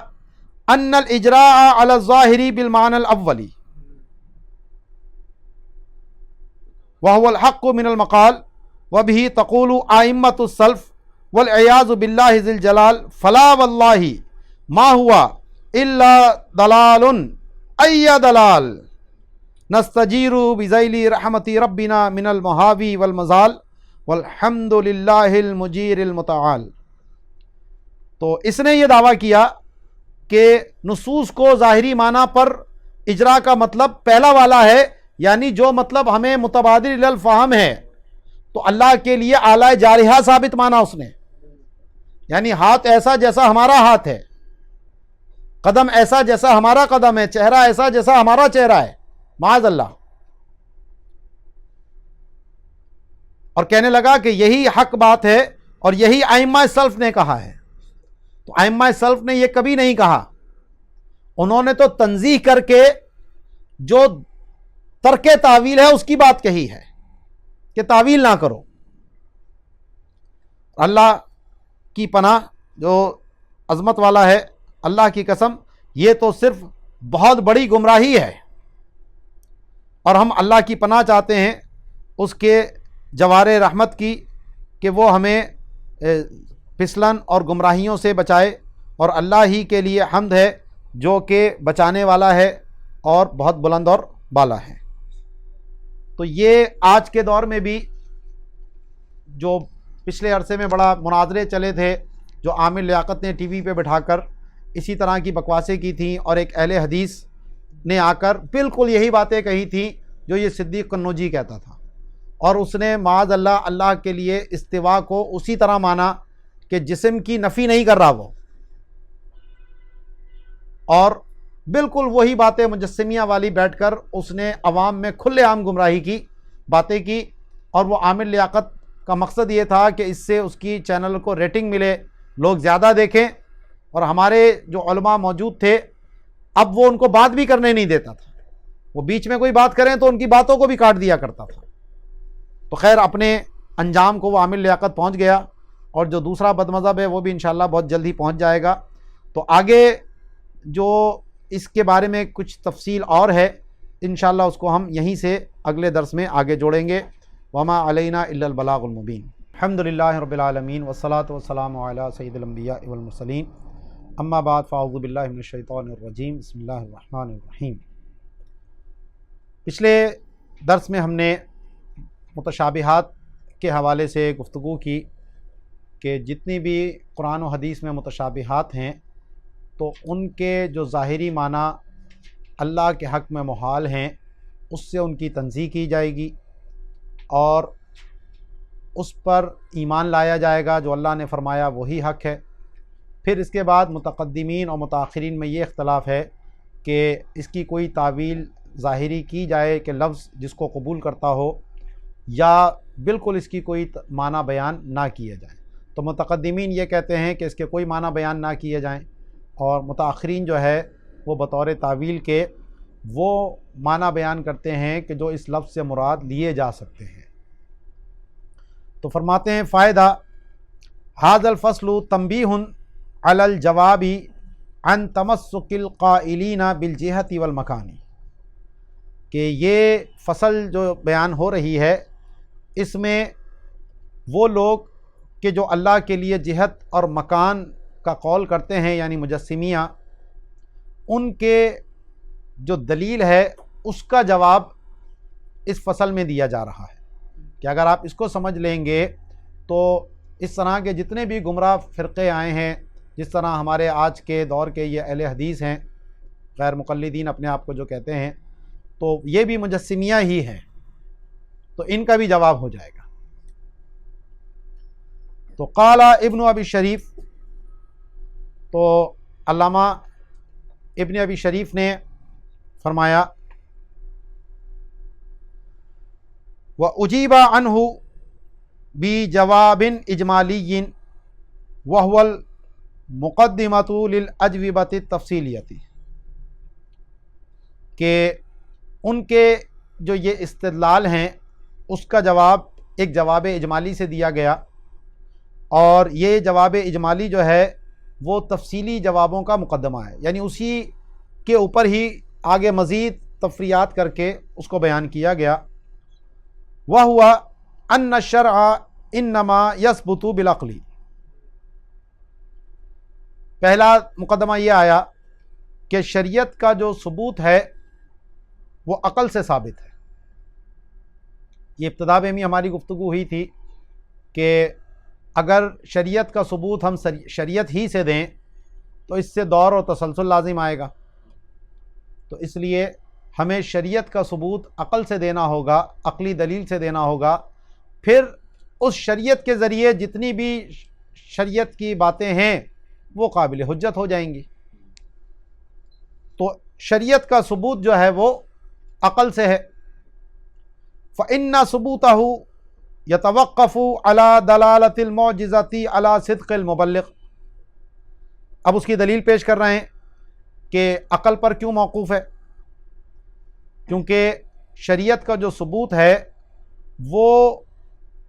ان الاجراء علی الظاہری بالمعنی الاولی وهو الحق من المقال وبه تقول ائمة السلف والعیاذ باللہ ذی الجلال فلا واللہ ما هو الا ضلال ای ضلال نستجیر بذیل رحمت ربنا من المحاوی والمزال والحمد للہ المجیر المتعال۔ تو اس نے یہ دعویٰ کیا کہ نصوص کو ظاہری معنی پر اجرا کا مطلب پہلا والا ہے، یعنی جو مطلب ہمیں متبادر الی الفہم ہے، تو اللہ کے لیے اعلیٰ جارحہ ثابت مانا اس نے، یعنی ہاتھ ایسا جیسا ہمارا ہاتھ ہے، قدم ایسا جیسا ہمارا قدم ہے، چہرہ ایسا جیسا ہمارا چہرہ ہے، معاذ اللہ۔ اور کہنے لگا کہ یہی حق بات ہے اور یہی ائمہ سلف نے کہا ہے۔ تو ائمہ سلف نے یہ کبھی نہیں کہا، انہوں نے تو تنزیہ کر کے جو ترک تعویل ہے اس کی بات کہی ہے کہ تعویل نہ کرو۔ اللہ کی پناہ جو عظمت والا ہے، اللہ کی قسم یہ تو صرف بہت بڑی گمراہی ہے، اور ہم اللہ کی پناہ چاہتے ہیں اس کے جوار رحمت کی کہ وہ ہمیں پھسلن اور گمراہیوں سے بچائے، اور اللہ ہی کے لیے حمد ہے جو کہ بچانے والا ہے اور بہت بلند اور بالا ہے۔ تو یہ آج کے دور میں بھی جو پچھلے عرصے میں بڑا مناظرے چلے تھے، جو عامر لیاقت نے ٹی وی پہ بٹھا کر اسی طرح کی بکواسیں کی تھیں، اور ایک اہل حدیث نے آ کر بالکل یہی باتیں کہی تھیں جو یہ صدیق قنوجی کہتا تھا، اور اس نے معاذ اللہ اللہ کے لیے استوا کو اسی طرح مانا کہ جسم کی نفی نہیں کر رہا وہ، اور بالکل وہی باتیں مجسمیہ والی بیٹھ کر اس نے عوام میں کھلے عام گمراہی کی باتیں کی۔ اور وہ عامر لیاقت کا مقصد یہ تھا کہ اس سے اس کی چینل کو ریٹنگ ملے، لوگ زیادہ دیکھیں، اور ہمارے جو علماء موجود تھے اب وہ ان کو بات بھی کرنے نہیں دیتا تھا، وہ بیچ میں کوئی بات کریں تو ان کی باتوں کو بھی کاٹ دیا کرتا تھا۔ تو خیر اپنے انجام کو وہ عامر لیاقت پہنچ گیا، اور جو دوسرا بد مذہب ہے وہ بھی انشاءاللہ بہت جلد ہی پہنچ جائے گا۔ تو آگے جو اس کے بارے میں کچھ تفصیل اور ہے انشاءاللہ اس کو ہم یہیں سے اگلے درس میں آگے جوڑیں گے۔ وما علینا الا البلاغ المبین۔ الحمدللہ رب العالمین والصلاة والسلام علی سید الانبیاء والمرسلین، اما بعد فاعوذ باللہ من الشیطان الرجیم، بسم اللہ الرحمن الرحیم۔ پچھلے درس میں ہم نے متشابہات کے حوالے سے گفتگو کی کہ جتنی بھی قرآن و حدیث میں متشابہات ہیں تو ان کے جو ظاہری معنی اللہ کے حق میں محال ہیں اس سے ان کی تنزیہ کی جائے گی، اور اس پر ایمان لایا جائے گا، جو اللہ نے فرمایا وہی حق ہے۔ پھر اس کے بعد متقدمین اور متاخرین میں یہ اختلاف ہے کہ اس کی کوئی تعویل ظاہری کی جائے کہ لفظ جس کو قبول کرتا ہو یا بالکل اس کی کوئی معنی بیان نہ کیے جائیں۔ تو متقدمین یہ کہتے ہیں کہ اس کے کوئی معنی بیان نہ کیے جائیں، اور متاخرین جو ہے وہ بطور تعویل کے وہ معنی بیان کرتے ہیں کہ جو اس لفظ سے مراد لیے جا سکتے ہیں۔ تو فرماتے ہیں فائدہ ھذا الفصل تنبیہ علی الجواب عن تمسک القائلین بالجہۃ والمکان، کہ یہ فصل جو بیان ہو رہی ہے اس میں وہ لوگ کہ جو اللہ کے لیے جہت اور مکان کا قول کرتے ہیں یعنی مجسمیہ، ان کے جو دلیل ہے اس کا جواب اس فصل میں دیا جا رہا ہے، کہ اگر آپ اس کو سمجھ لیں گے تو اس طرح کے جتنے بھی گمراہ فرقے آئے ہیں، جس طرح ہمارے آج کے دور کے یہ اہل حدیث ہیں، غیر مقلدین اپنے آپ کو جو کہتے ہیں، تو یہ بھی مجسمیہ ہی ہیں، تو ان کا بھی جواب ہو جائے گا۔ تو قال ابن ابی شریف، تو علامہ ابن ابی شریف نے فرمایا وَأُجِيبَ عَنْهُ بِجَوَابٍ إِجْمَالِيٍّ وَهُوَ الْمُقَدِّمَةُ لِلْأَجْوِبَةِ التَّفْصِيلِيَّةِ، کہ ان کے جو یہ استدلال ہیں اس کا جواب ایک جواب اجمالی سے دیا گیا، اور یہ جواب اجمالی جو ہے وہ تفصیلی جوابوں کا مقدمہ ہے، یعنی اسی کے اوپر ہی آگے مزید تفریعات کر کے اس کو بیان کیا گیا۔ وَهُوَ أَنَّ الشَّرْعَ إِنَّمَا يَثْبُتُ بِالْعَقْلِ، پہلا مقدمہ یہ آیا کہ شریعت کا جو ثبوت ہے وہ عقل سے ثابت ہے۔ یہ ابتدا میں بھی ہماری گفتگو ہوئی تھی کہ اگر شریعت کا ثبوت ہم شریعت ہی سے دیں تو اس سے دور اور تسلسل لازم آئے گا، تو اس لیے ہمیں شریعت کا ثبوت عقل سے دینا ہوگا، عقلی دلیل سے دینا ہوگا، پھر اس شریعت کے ذریعے جتنی بھی شریعت کی باتیں ہیں وہ قابل حجت ہو جائیں گی۔ تو شریعت کا ثبوت جو ہے وہ عقل سے ہے۔ فَإِنَّ ثُبُوتَهُ يَتَوَقَّفُ عَلَى دَلَالَةِ الْمُعْجِزَةِ عَلَى صِدْقِ الْمُبَلِّغِ، اب اس کی دلیل پیش کر رہے ہیں کہ عقل پر کیوں موقوف ہے، کیونکہ شریعت کا جو ثبوت ہے وہ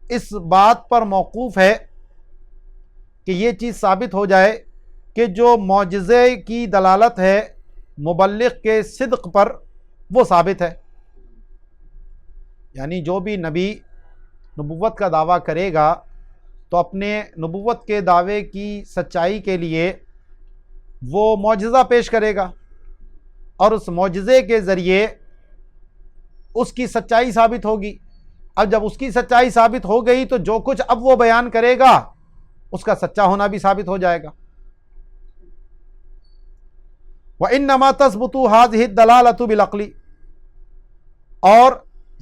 اس بات پر موقوف ہے کہ یہ چیز ثابت ہو جائے کہ جو معجزے کی دلالت ہے مبلغ کے صدق پر وہ ثابت ہے، یعنی جو بھی نبی نبوت کا دعویٰ کرے گا تو اپنے نبوت کے دعوے کی سچائی کے لیے وہ معجزہ پیش کرے گا، اور اس معجزے کے ذریعے اس کی سچائی ثابت ہوگی۔ اب جب اس کی سچائی ثابت ہو گئی تو جو کچھ اب وہ بیان کرے گا اس کا سچا ہونا بھی ثابت ہو جائے گا۔ وَإِنَّمَا تَثْبُتُ هَذِهِ الدَّلَالَةُ بِالْعَقْلِ، اور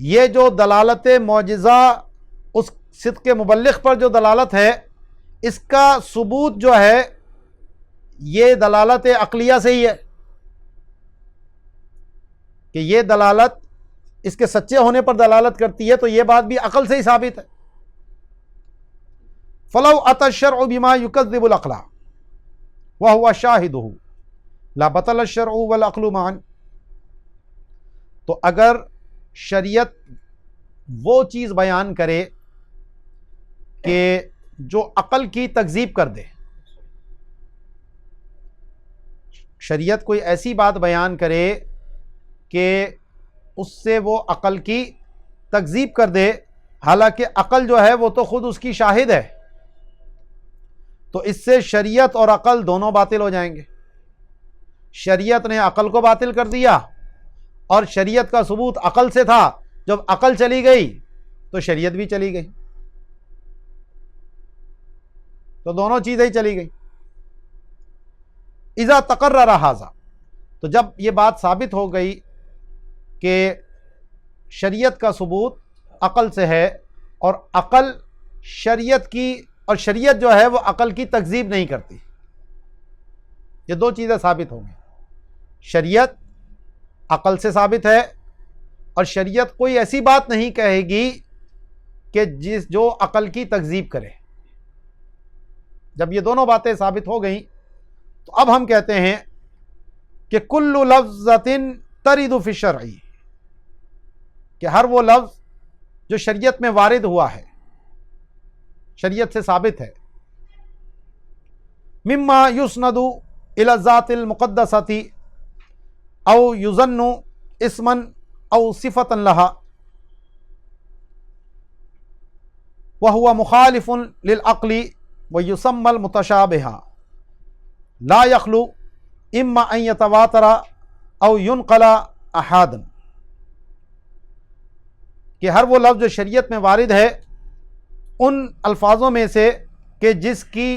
یہ جو دلالت معجزہ اس صدق مبلغ پر جو دلالت ہے اس کا ثبوت جو ہے یہ دلالت عقلیہ سے ہی ہے، کہ یہ دلالت اس کے سچے ہونے پر دلالت کرتی ہے، تو یہ بات بھی عقل سے ہی ثابت ہے۔ فَلَوْ أَتَى الشَّرْعُ بِمَا يُكَذِّبُ الْعَقْلَ وَهُوَ شَاهِدُهُ لَا بَطَلَ الشَّرْعُ وَالْعَقْلُ مَعًا، تو اگر شریعت وہ چیز بیان کرے کہ جو عقل کی تکذیب کر دے، شریعت کوئی ایسی بات بیان کرے کہ اس سے وہ عقل کی تکذیب کر دے، حالانکہ عقل جو ہے وہ تو خود اس کی شاہد ہے، تو اس سے شریعت اور عقل دونوں باطل ہو جائیں گے۔ شریعت نے عقل کو باطل کر دیا، اور شریعت کا ثبوت عقل سے تھا، جب عقل چلی گئی تو شریعت بھی چلی گئی، تو دونوں چیزیں ہی چلی گئی۔ اذا تقرر ھذا، تو جب یہ بات ثابت ہو گئی کہ شریعت کا ثبوت عقل سے ہے، اور عقل شریعت کی، اور شریعت جو ہے وہ عقل کی تکذیب نہیں کرتی، یہ دو چیزیں ثابت ہوں گی۔ شریعت عقل سے ثابت ہے، اور شریعت کوئی ایسی بات نہیں کہے گی کہ جو عقل کی تکذیب کرے۔ جب یہ دونوں باتیں ثابت ہو گئیں تو اب ہم کہتے ہیں کہ کل لفظۃ ترد فی الشرع، کہ ہر وہ لفظ جو شریعت میں وارد ہوا ہے، شریعت سے ثابت ہے، مما یسند الی الذات المقدسۃ او یظن اسما او صفۃ لها وهو مخالف للعقل ويسمى المتشابہ لا يخلو اما ان يتواتر او ينقل احادا، کہ ہر وہ لفظ جو شریعت میں وارد ہے ان الفاظوں میں سے کہ جس کی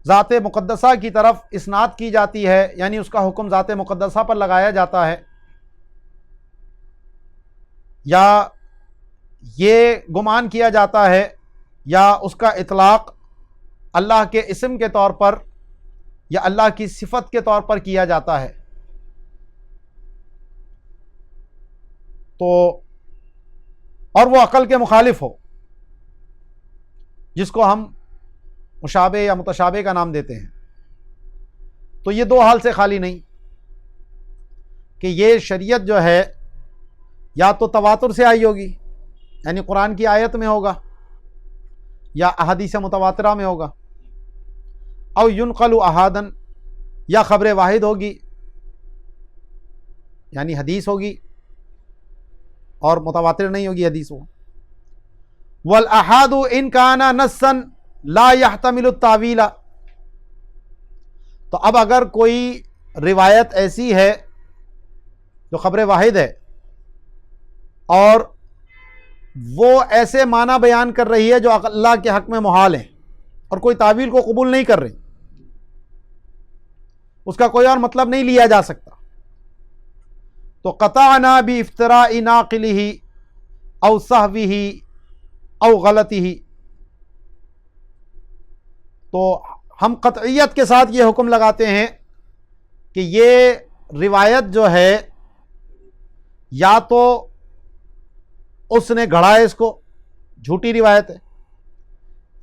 ذات مقدسہ کی طرف اسناد کی جاتی ہے، یعنی اس کا حکم ذات مقدسہ پر لگایا جاتا ہے، یا یہ گمان کیا جاتا ہے یا اس کا اطلاق اللہ کے اسم کے طور پر یا اللہ کی صفت کے طور پر کیا جاتا ہے، تو اور وہ عقل کے مخالف ہو، جس کو ہم مشابہ یا متشابہ کا نام دیتے ہیں، تو یہ دو حال سے خالی نہیں کہ یہ شریعت جو ہے یا تو تواتر سے آئی ہوگی، یعنی قرآن کی آیت میں ہوگا یا احادیث متواترہ میں ہوگا، او ينقل احادن، یا خبر واحد ہوگی یعنی حدیث ہوگی اور متواتر نہیں ہوگی حدیث وہ۔ والاحاد ان کان نصا لا يحتمل التاویل، تو اب اگر کوئی روایت ایسی ہے جو خبر واحد ہے اور وہ ایسے معنی بیان کر رہی ہے جو اللہ کے حق میں محال ہیں اور کوئی تعویل کو قبول نہیں کر رہی، اس کا کوئی اور مطلب نہیں لیا جا سکتا، تو قطعنا بافتراء ناقلہ او سہوہ او غلطہ، تو ہم قطعیت کے ساتھ یہ حکم لگاتے ہیں کہ یہ روایت جو ہے یا تو اس نے گھڑا ہے، اس کو جھوٹی روایت ہے،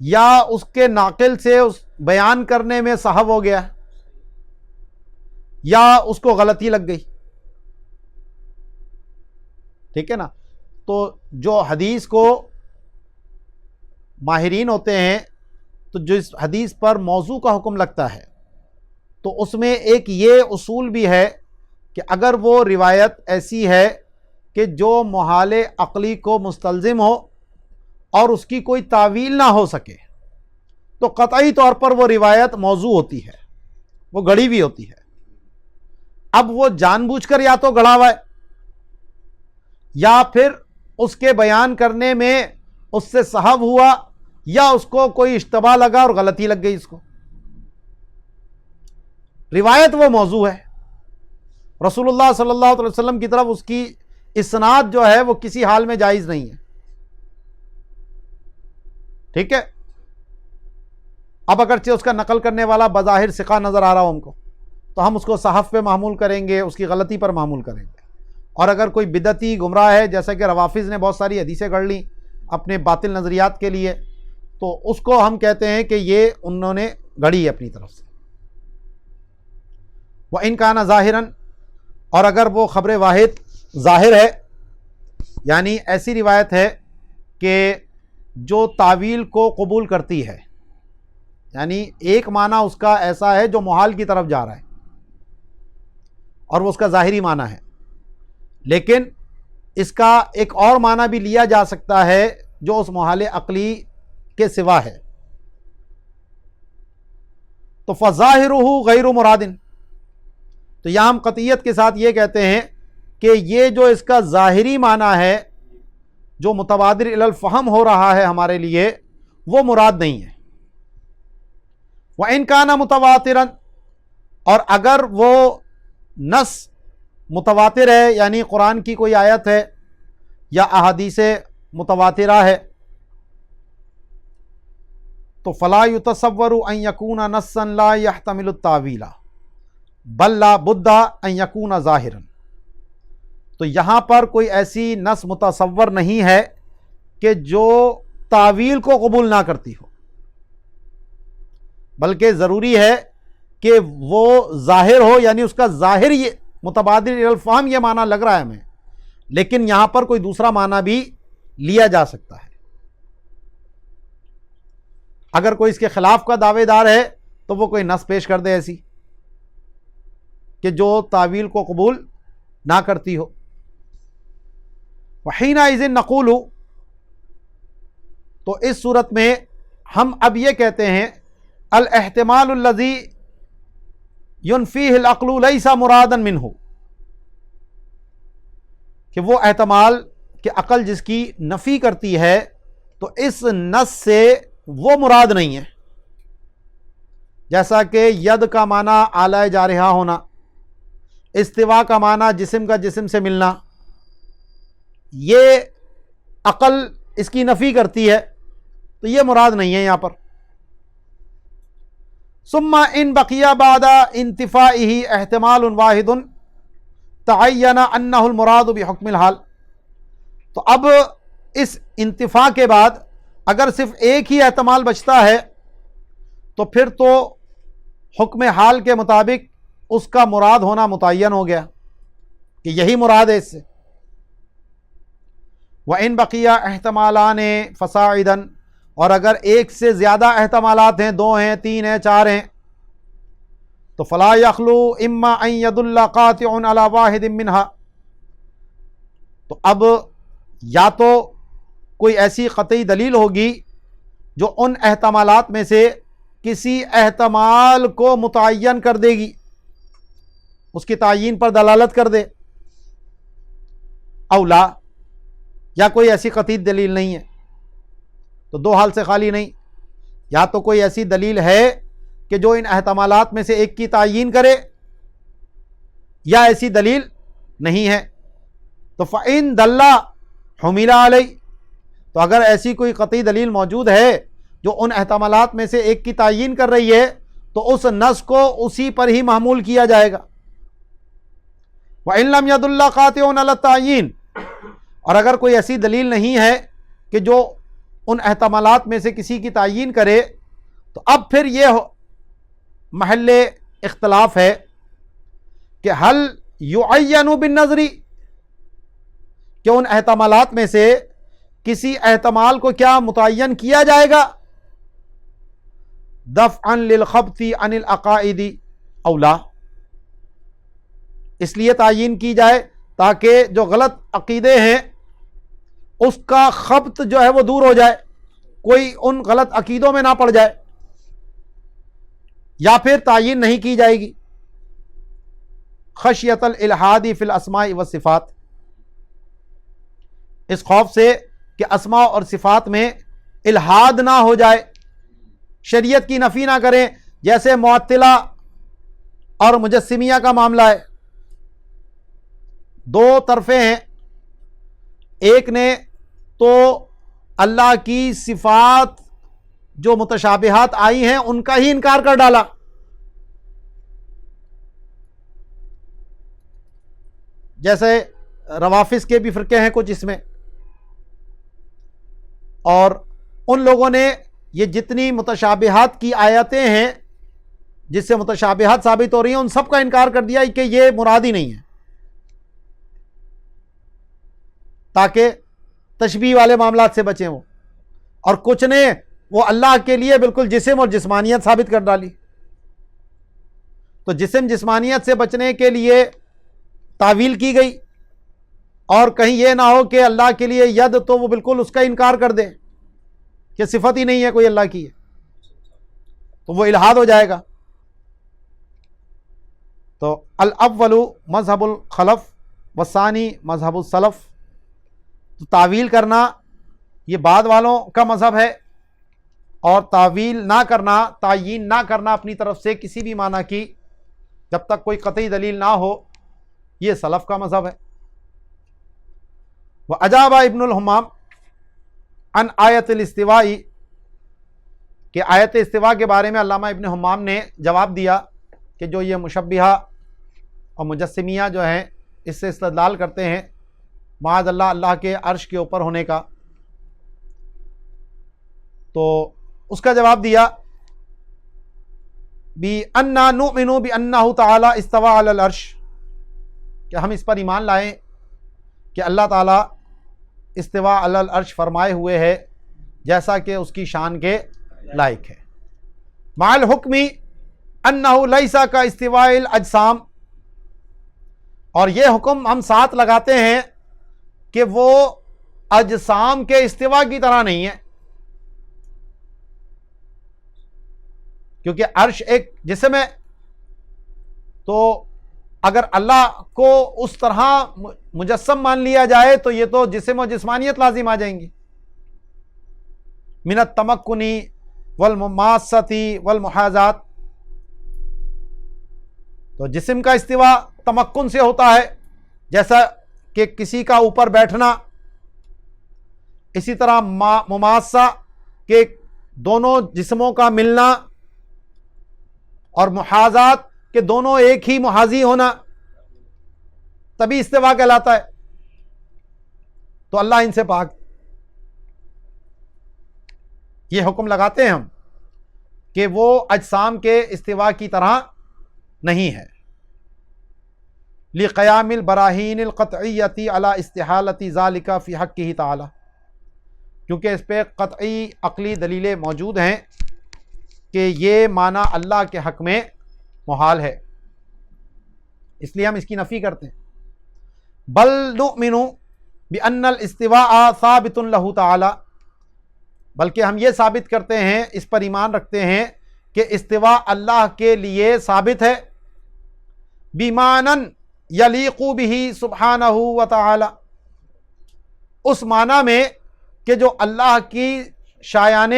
یا اس کے ناقل سے اس بیان کرنے میں سہو ہو گیا، یا اس کو غلطی لگ گئی، ٹھیک ہے نا۔ تو جو حدیث کو ماہرین ہوتے ہیں تو جو اس حدیث پر موضوع کا حکم لگتا ہے تو اس میں ایک یہ اصول بھی ہے کہ اگر وہ روایت ایسی ہے کہ جو محال عقلی کو مستلزم ہو اور اس کی کوئی تعویل نہ ہو سکے تو قطعی طور پر وہ روایت موضوع ہوتی ہے، وہ گڑھی ہوئی ہوتی ہے۔ اب وہ جان بوجھ کر یا تو گڑھا ہوا ہے یا پھر اس کے بیان کرنے میں اس سے سہو ہوا یا اس کو کوئی اشتباہ لگا اور غلطی لگ گئی، اس کو روایت وہ موضوع ہے، رسول اللہ صلی اللہ علیہ وسلم کی طرف اس کی اسناد جو ہے وہ کسی حال میں جائز نہیں ہے، ٹھیک ہے۔ اب اگرچہ اس کا نقل کرنے والا بظاہر ثقہ نظر آ رہا ہو ہم کو تو ہم اس کو صحف پہ معمول کریں گے، اس کی غلطی پر معمول کریں گے، اور اگر کوئی بدعتی گمراہ ہے جیسا کہ روافظ نے بہت ساری حدیثیں گڑھ لیں اپنے باطل نظریات کے لیے تو اس کو ہم کہتے ہیں کہ یہ انہوں نے گھڑی ہے اپنی طرف سے۔ وَإِن كَانَ ظَاهِرًا، اور اگر وہ خبر واحد ظاہر ہے یعنی ایسی روایت ہے کہ جو تعویل کو قبول کرتی ہے، یعنی ایک معنی اس کا ایسا ہے جو محال کی طرف جا رہا ہے اور وہ اس کا ظاہری معنی ہے، لیکن اس کا ایک اور معنی بھی لیا جا سکتا ہے جو اس محال عقلی کے سوا ہے، تو فظاہرہ غیر مراد، تو یہاں ہم قطعیت کے ساتھ یہ کہتے ہیں کہ یہ جو اس کا ظاہری معنی ہے جو متبادر الی الفہم ہو رہا ہے ہمارے لیے وہ مراد نہیں ہے۔ وَإِن كَانَ مُتَوَاتِرًا، اور اگر وہ نص متواتر ہے یعنی قرآن کی کوئی آیت ہے یا احادیث متواترہ ہے تو فلا يتصور ان يكون نصا لا يحتمل التاویل بل لا بد ان يكون ظاہرا، تو یہاں پر کوئی ایسی نص متصور نہیں ہے کہ جو تعویل کو قبول نہ کرتی ہو، بلکہ ضروری ہے کہ وہ ظاہر ہو، یعنی اس کا ظاہر یہ متبادل الفہم یہ معنی لگ رہا ہے ہمیں، لیکن یہاں پر کوئی دوسرا معنی بھی لیا جا سکتا ہے۔ اگر کوئی اس کے خلاف کا دعوے دار ہے تو وہ کوئی نص پیش کر دے ایسی کہ جو تعویل کو قبول نہ کرتی ہو۔ وحینئذ نقول، تو اس صورت میں ہم اب یہ کہتے ہیں الاحتمال الذی ینفیہ العقل لیس مرادا منہ، کہ وہ احتمال کہ عقل جس کی نفی کرتی ہے تو اس نص سے وہ مراد نہیں ہے، جیسا کہ ید کا معنی اعلی جارحہ ہونا، استوا کا معنی جسم کا جسم سے ملنا، یہ عقل اس کی نفی کرتی ہے تو یہ مراد نہیں ہے یہاں پر۔ ثم ان بقی بعد انتفائہ احتمال واحد تعین انہ المراد بحکم الحال، تو اب اس انتفاع کے بعد اگر صرف ایک ہی احتمال بچتا ہے تو پھر تو حکم حال کے مطابق اس کا مراد ہونا متعین ہو گیا کہ یہی مراد ہے اس سے۔ وَإِن بَقِيَ احتمالان فَصَاعِدًا، اور اگر ایک سے زیادہ احتمالات ہیں، 2 ہیں، 3 ہیں، 4 ہیں، تو فَلَا يَخْلُو إِمَّا أَن يَدُلَّ قَاطِعٌ عَلَى وَاحِدٍ مِّنْهَا، تو اب یا تو کوئی ایسی قطعی دلیل ہوگی جو ان احتمالات میں سے کسی احتمال کو متعین کر دے گی، اس کی تعین پر دلالت کر دے، اولا، یا کوئی ایسی قطعی دلیل نہیں ہے، تو 2 حال سے خالی نہیں، یا تو کوئی ایسی دلیل ہے کہ جو ان احتمالات میں سے ایک کی تعین کرے، یا ایسی دلیل نہیں ہے، تو فَإِن دَلَّ حُمِلَ عَلَيْهِ، تو اگر ایسی کوئی قطعی دلیل موجود ہے جو ان احتمالات میں سے ایک کی تعین کر رہی ہے تو اس نص کو اسی پر ہی محمول کیا جائے گا۔ وَإِن لَمْ يَدُلَّ قَاطِعٌ عَلَى التَّعْيِينِ، اور اگر کوئی ایسی دلیل نہیں ہے کہ جو ان احتمالات میں سے کسی کی تعین کرے، تو اب پھر یہ محل اختلاف ہے کہ حل یعین بالنظر، کہ ان احتمالات میں سے کسی احتمال کو کیا متعین کیا جائے گا دفعا للخبط عن العقائد اولا، اس لیے تعین کی جائے تاکہ جو غلط عقیدے ہیں اس کا خبط جو ہے وہ دور ہو جائے، کوئی ان غلط عقیدوں میں نہ پڑ جائے، یا پھر تعین نہیں کی جائے گی خشیت الالحاد فی الاسماء والصفات، اس خوف سے کہ اسماء اور صفات میں الحاد نہ ہو جائے، شریعت کی نفی نہ کریں، جیسے معطلہ اور مجسمیہ کا معاملہ ہے، 2 طرفیں ہیں، ایک نے تو اللہ کی صفات جو متشابہات آئی ہیں ان کا ہی انکار کر ڈالا، جیسے روافظ کے بھی فرقے ہیں کچھ اس میں، اور ان لوگوں نے یہ جتنی متشابہات کی آیتیں ہیں جس سے متشابہات ثابت ہو رہی ہیں ان سب کا انکار کر دیا کہ یہ مراد ہی نہیں ہے، تاکہ تشبیہ والے معاملات سے بچیں وہ، اور کچھ نے وہ اللہ کے لیے بالکل جسم اور جسمانیت ثابت کر ڈالی، تو جسم جسمانیت سے بچنے کے لیے تعویل کی گئی، اور کہیں یہ نہ ہو کہ اللہ کے لیے ید تو وہ بالکل اس کا انکار کر دے کہ صفت ہی نہیں ہے کوئی اللہ کی ہے، تو وہ الحاد ہو جائے گا۔ تو الاول مذہب الخلف والثانی مذہب السلف، تو تعویل کرنا یہ بعد والوں کا مذہب ہے، اور تعویل نہ کرنا، تعیین نہ کرنا اپنی طرف سے کسی بھی معنی کی جب تک کوئی قطعی دلیل نہ ہو، یہ سلف کا مذہب ہے۔ وَأَجَابَ ابن الحمام عن آیت الاستواء، کہ آیت استواء کے بارے میں علامہ ابن حمام نے جواب دیا کہ جو یہ مشبہہ اور مجسمیہ جو ہیں اس سے استدلال کرتے ہیں معاذ اللہ اللہ کے عرش کے اوپر ہونے کا، تو اس کا جواب دیا بِأَنَّا نُؤْمِنُ بِأَنَّهُ تَعَالَى اسْتَوَى عَلَى الْعَرْشِ، کہ ہم اس پر ایمان لائیں کہ اللہ تعالیٰ استوا علی العرش فرمائے ہوئے ہے جیسا کہ اس کی شان کے لائق ہے. مع الحکم انہ لیس کا استواء الاجسام، اور یہ حکم ہم ساتھ لگاتے ہیں کہ وہ اجسام کے استوا کی طرح نہیں ہے، کیونکہ عرش ایک جسم ہے، تو اگر اللہ کو اس طرح مجسم مان لیا جائے تو یہ تو جسم و جسمانیت لازم آ جائیں گی. من التمکنی والمماستی والمحاذات، تو جسم کا استوا تمکن سے ہوتا ہے جیسا کہ کسی کا اوپر بیٹھنا، اسی طرح مماسہ کہ دونوں جسموں کا ملنا، اور محاذات کہ دونوں ایک ہی محاذی ہونا، تبھی استوا کہلاتا ہے. تو اللہ ان سے پاک. یہ حکم لگاتے ہیں ہم کہ وہ اجسام کے استوا کی طرح نہیں ہے. لقیام البراہین القطعیۃ علی استحالۃ ذالک فی حقہ تعالی، کیونکہ اس پہ قطعی عقلی دلیلیں موجود ہیں کہ یہ معنی اللہ کے حق میں محال ہے، اس لیے ہم اس کی نفی کرتے ہیں. بل نؤمن بأن الاستواء ثابت لہ تعالی، بلکہ ہم یہ ثابت کرتے ہیں، اس پر ایمان رکھتے ہیں کہ استواء اللہ کے لیے ثابت ہے. بمعنی یلیق بہ سبحانہ وتعالی، اس معنی میں کہ جو اللہ کی شایان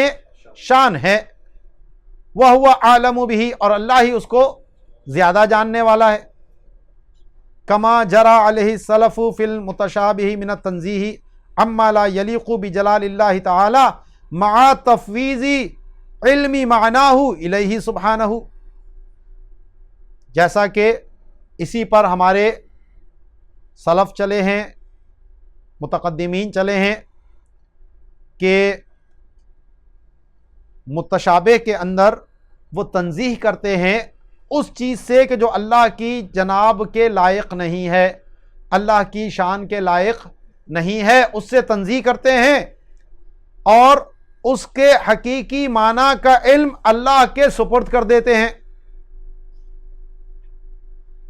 شان ہے. وَهُوَ عَالَمُ بِهِ، اور اللہ ہی اس کو زیادہ جاننے والا ہے. کما جرى علیہ السلف فی المتشابہ من التنزیہ عما لا یلیق بجلال اللہ تعالی مع تفویض علم معناہ الیہ سبحانہ، جیسا کہ اسی پر ہمارے سلف چلے ہیں، متقدمین چلے ہیں کہ متشابہ کے اندر وہ تنزیہ کرتے ہیں اس چیز سے کہ جو اللہ کی جناب کے لائق نہیں ہے، اللہ کی شان کے لائق نہیں ہے، اس سے تنزیہ کرتے ہیں، اور اس کے حقیقی معنی کا علم اللہ کے سپرد کر دیتے ہیں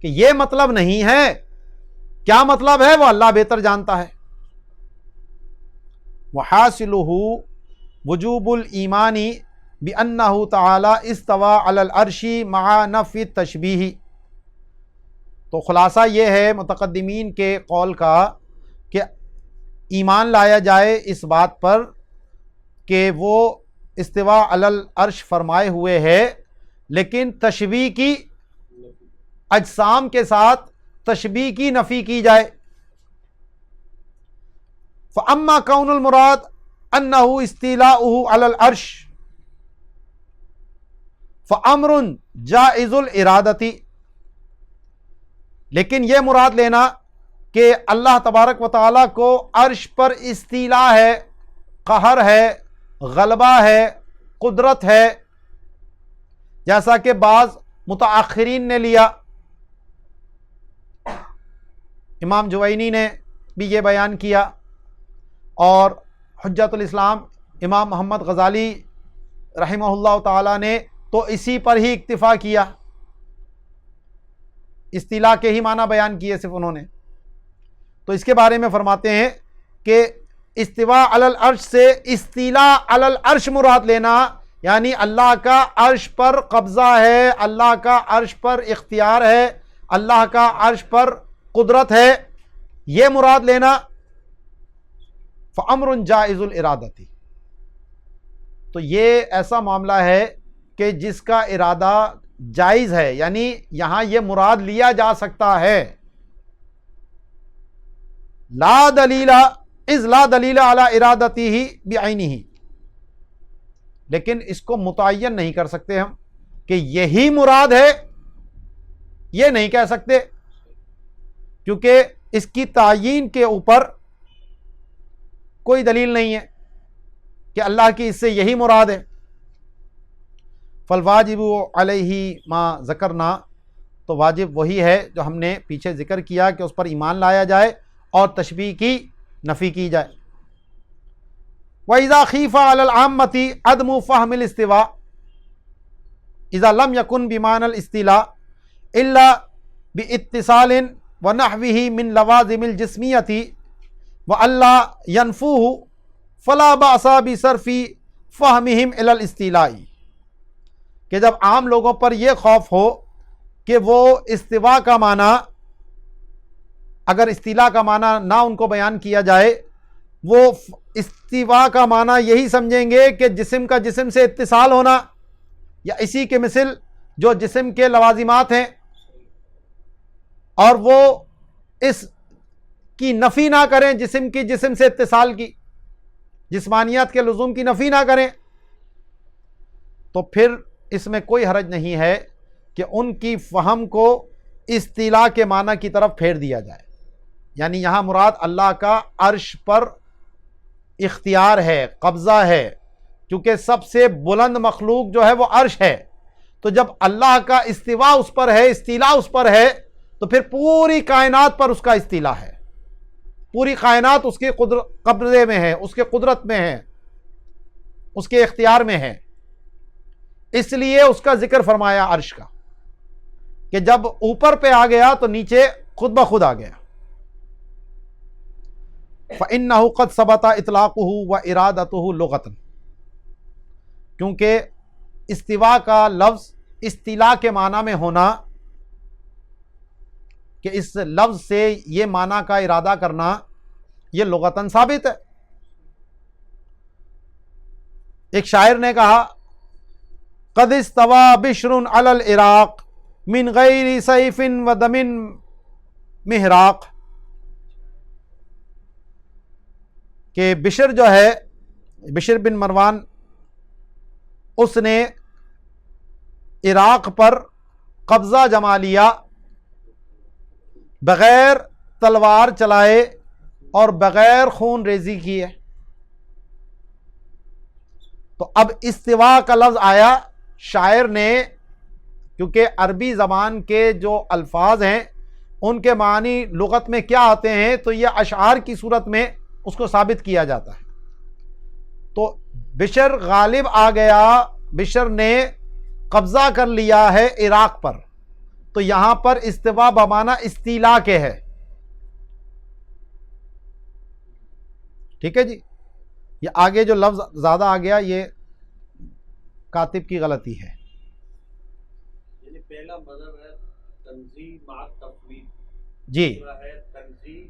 کہ یہ مطلب نہیں ہے. کیا مطلب ہے وہ اللہ بہتر جانتا ہے. وحاصلہ وجوب الایمان بأنہ تعالی استوى علی العرش مع نفی التشبیہ. تو خلاصہ یہ ہے متقدمین کے قول کا کہ ایمان لایا جائے اس بات پر کہ وہ استوا علی العرش فرمائے ہوئے ہے، لیکن تشبیہ کی اجسام کے ساتھ تشبیہ کی نفی کی جائے. فَأَمَّا كَوْنُ الْمُرَادِ أَنَّهُ اسْتِيلَاؤُهُ عَلَى الْعَرْشِ فَأَمْرٌ جَائِزُ الْإِرَادَةِ، لیکن یہ مراد لینا کہ اللہ تبارک و تعالیٰ کو عرش پر استیلا ہے، قہر ہے، غلبہ ہے، قدرت ہے، جیسا کہ بعض متاخرین نے لیا. امام جوینی نے بھی یہ بیان کیا، اور حجت الاسلام امام محمد غزالی رحمہ اللہ تعالی نے تو اسی پر ہی اکتفا کیا، استیلا کے ہی معنی بیان کیے صرف انہوں نے. تو اس کے بارے میں فرماتے ہیں کہ استوا علی العرش سے استیلا علی العرش مراد لینا، یعنی اللہ کا عرش پر قبضہ ہے، اللہ کا عرش پر اختیار ہے، اللہ کا عرش پر قدرت ہے، یہ مراد لینا. فَأَمْرٌ جَائِزُ الْإِرَادَةِ، تو یہ ایسا معاملہ ہے کہ جس کا ارادہ جائز ہے، یعنی یہاں یہ مراد لیا جا سکتا ہے. لا دلیل اذ لا دلیل علی ارادتہ بعینہ، لیکن اس کو متعین نہیں کر سکتے ہم کہ یہی مراد ہے، یہ نہیں کہہ سکتے، کیونکہ اس کی تعیین کے اوپر کوئی دلیل نہیں ہے. کہ اللہ کی اس سے یہی مراد ہے۔ فالواجب علیہ ما ذکرنا، تو واجب وہی ہے جو ہم نے پیچھے ذکر کیا کہ اس پر ایمان لایا جائے اور تشبیہ کی نفی کی جائے۔ وَإِذَا خِيفَ عَلَى الْعَامَّةِ عَدْمُ فَهْمِ الْاِسْتِوَاءِ إِذَا لَمْ يَكُنْ بِمَعْنَى الْاِسْتِلَاءِ إِلَّا بِاِتِّصَالٍ وَنَحْوِهِ مِنْ لَوَازِمِ الْجِسْمِيَّةِ وَأَلَّا يَنْفُوهُ فَلَا بَأْسَ بِصَرْفِ فَهْمِهِمْ إِلَى الْاِسْتِلَاءِ، کہ جب عام لوگوں پر یہ خوف ہو کہ وہ استوا کا معنی، اگر استیلا کا معنی نہ ان کو بیان کیا جائے، وہ استوا کا معنی یہی سمجھیں گے کہ جسم کا جسم سے اتصال ہونا، یا اسی کے مثل جو جسم کے لوازمات ہیں، اور وہ اس کی نفی نہ کریں، جسم کی جسم سے اتصال کی، جسمانیات کے لزوم کی نفی نہ کریں، تو پھر اس میں کوئی حرج نہیں ہے کہ ان کی فہم کو استیلا کے معنی کی طرف پھیر دیا جائے۔ یعنی یہاں مراد اللہ کا عرش پر اختیار ہے، قبضہ ہے، کیونکہ سب سے بلند مخلوق جو ہے وہ عرش ہے، تو جب اللہ کا استوا اس پر ہے، استیلا اس پر ہے، تو پھر پوری کائنات پر اس کا استیلا ہے، پوری کائنات اس کے قبضے میں ہے، اس کے قدرت میں ہے، اس کے اختیار میں ہے۔ اس لیے اس کا ذکر فرمایا عرش کا، کہ جب اوپر پہ آ گیا تو نیچے خود بخود آ گیا۔ فَإِنَّهُ قَدْ ثَبَتَ إِطْلَاقُهُ وَإِرَادَتُهُ لُغَةً، کیونکہ استوا کا لفظ استیلا کے معنی میں ہونا، کہ اس لفظ سے یہ معنی کا ارادہ کرنا، یہ لغتاً ثابت ہے۔ ایک شاعر نے کہا قد استوى بشر على العراق من غیر سیف ودم محراق، کہ بشر جو ہے، بشر بن مروان، اس نے عراق پر قبضہ جما لیا بغیر تلوار چلائے اور بغیر خون ریزی کیے۔ تو اب استوا کا لفظ آیا، شاعر نے، کیونکہ عربی زبان کے جو الفاظ ہیں ان کے معنی لغت میں کیا آتے ہیں، تو یہ اشعار کی صورت میں اس کو ثابت کیا جاتا ہے۔ تو بشر غالب آ گیا، بشر نے قبضہ کر لیا ہے عراق پر، تو یہاں پر استوا بمعنی استیلا کے ہے۔ ٹھیک ہے جی، یہ آگے جو لفظ زیادہ آ گیا یہ کاتب کی غلطی ہے۔ یعنی پہلا مذہب ہے تنزیہ مع تفویض، جی، دوسرا ہے تنزیہ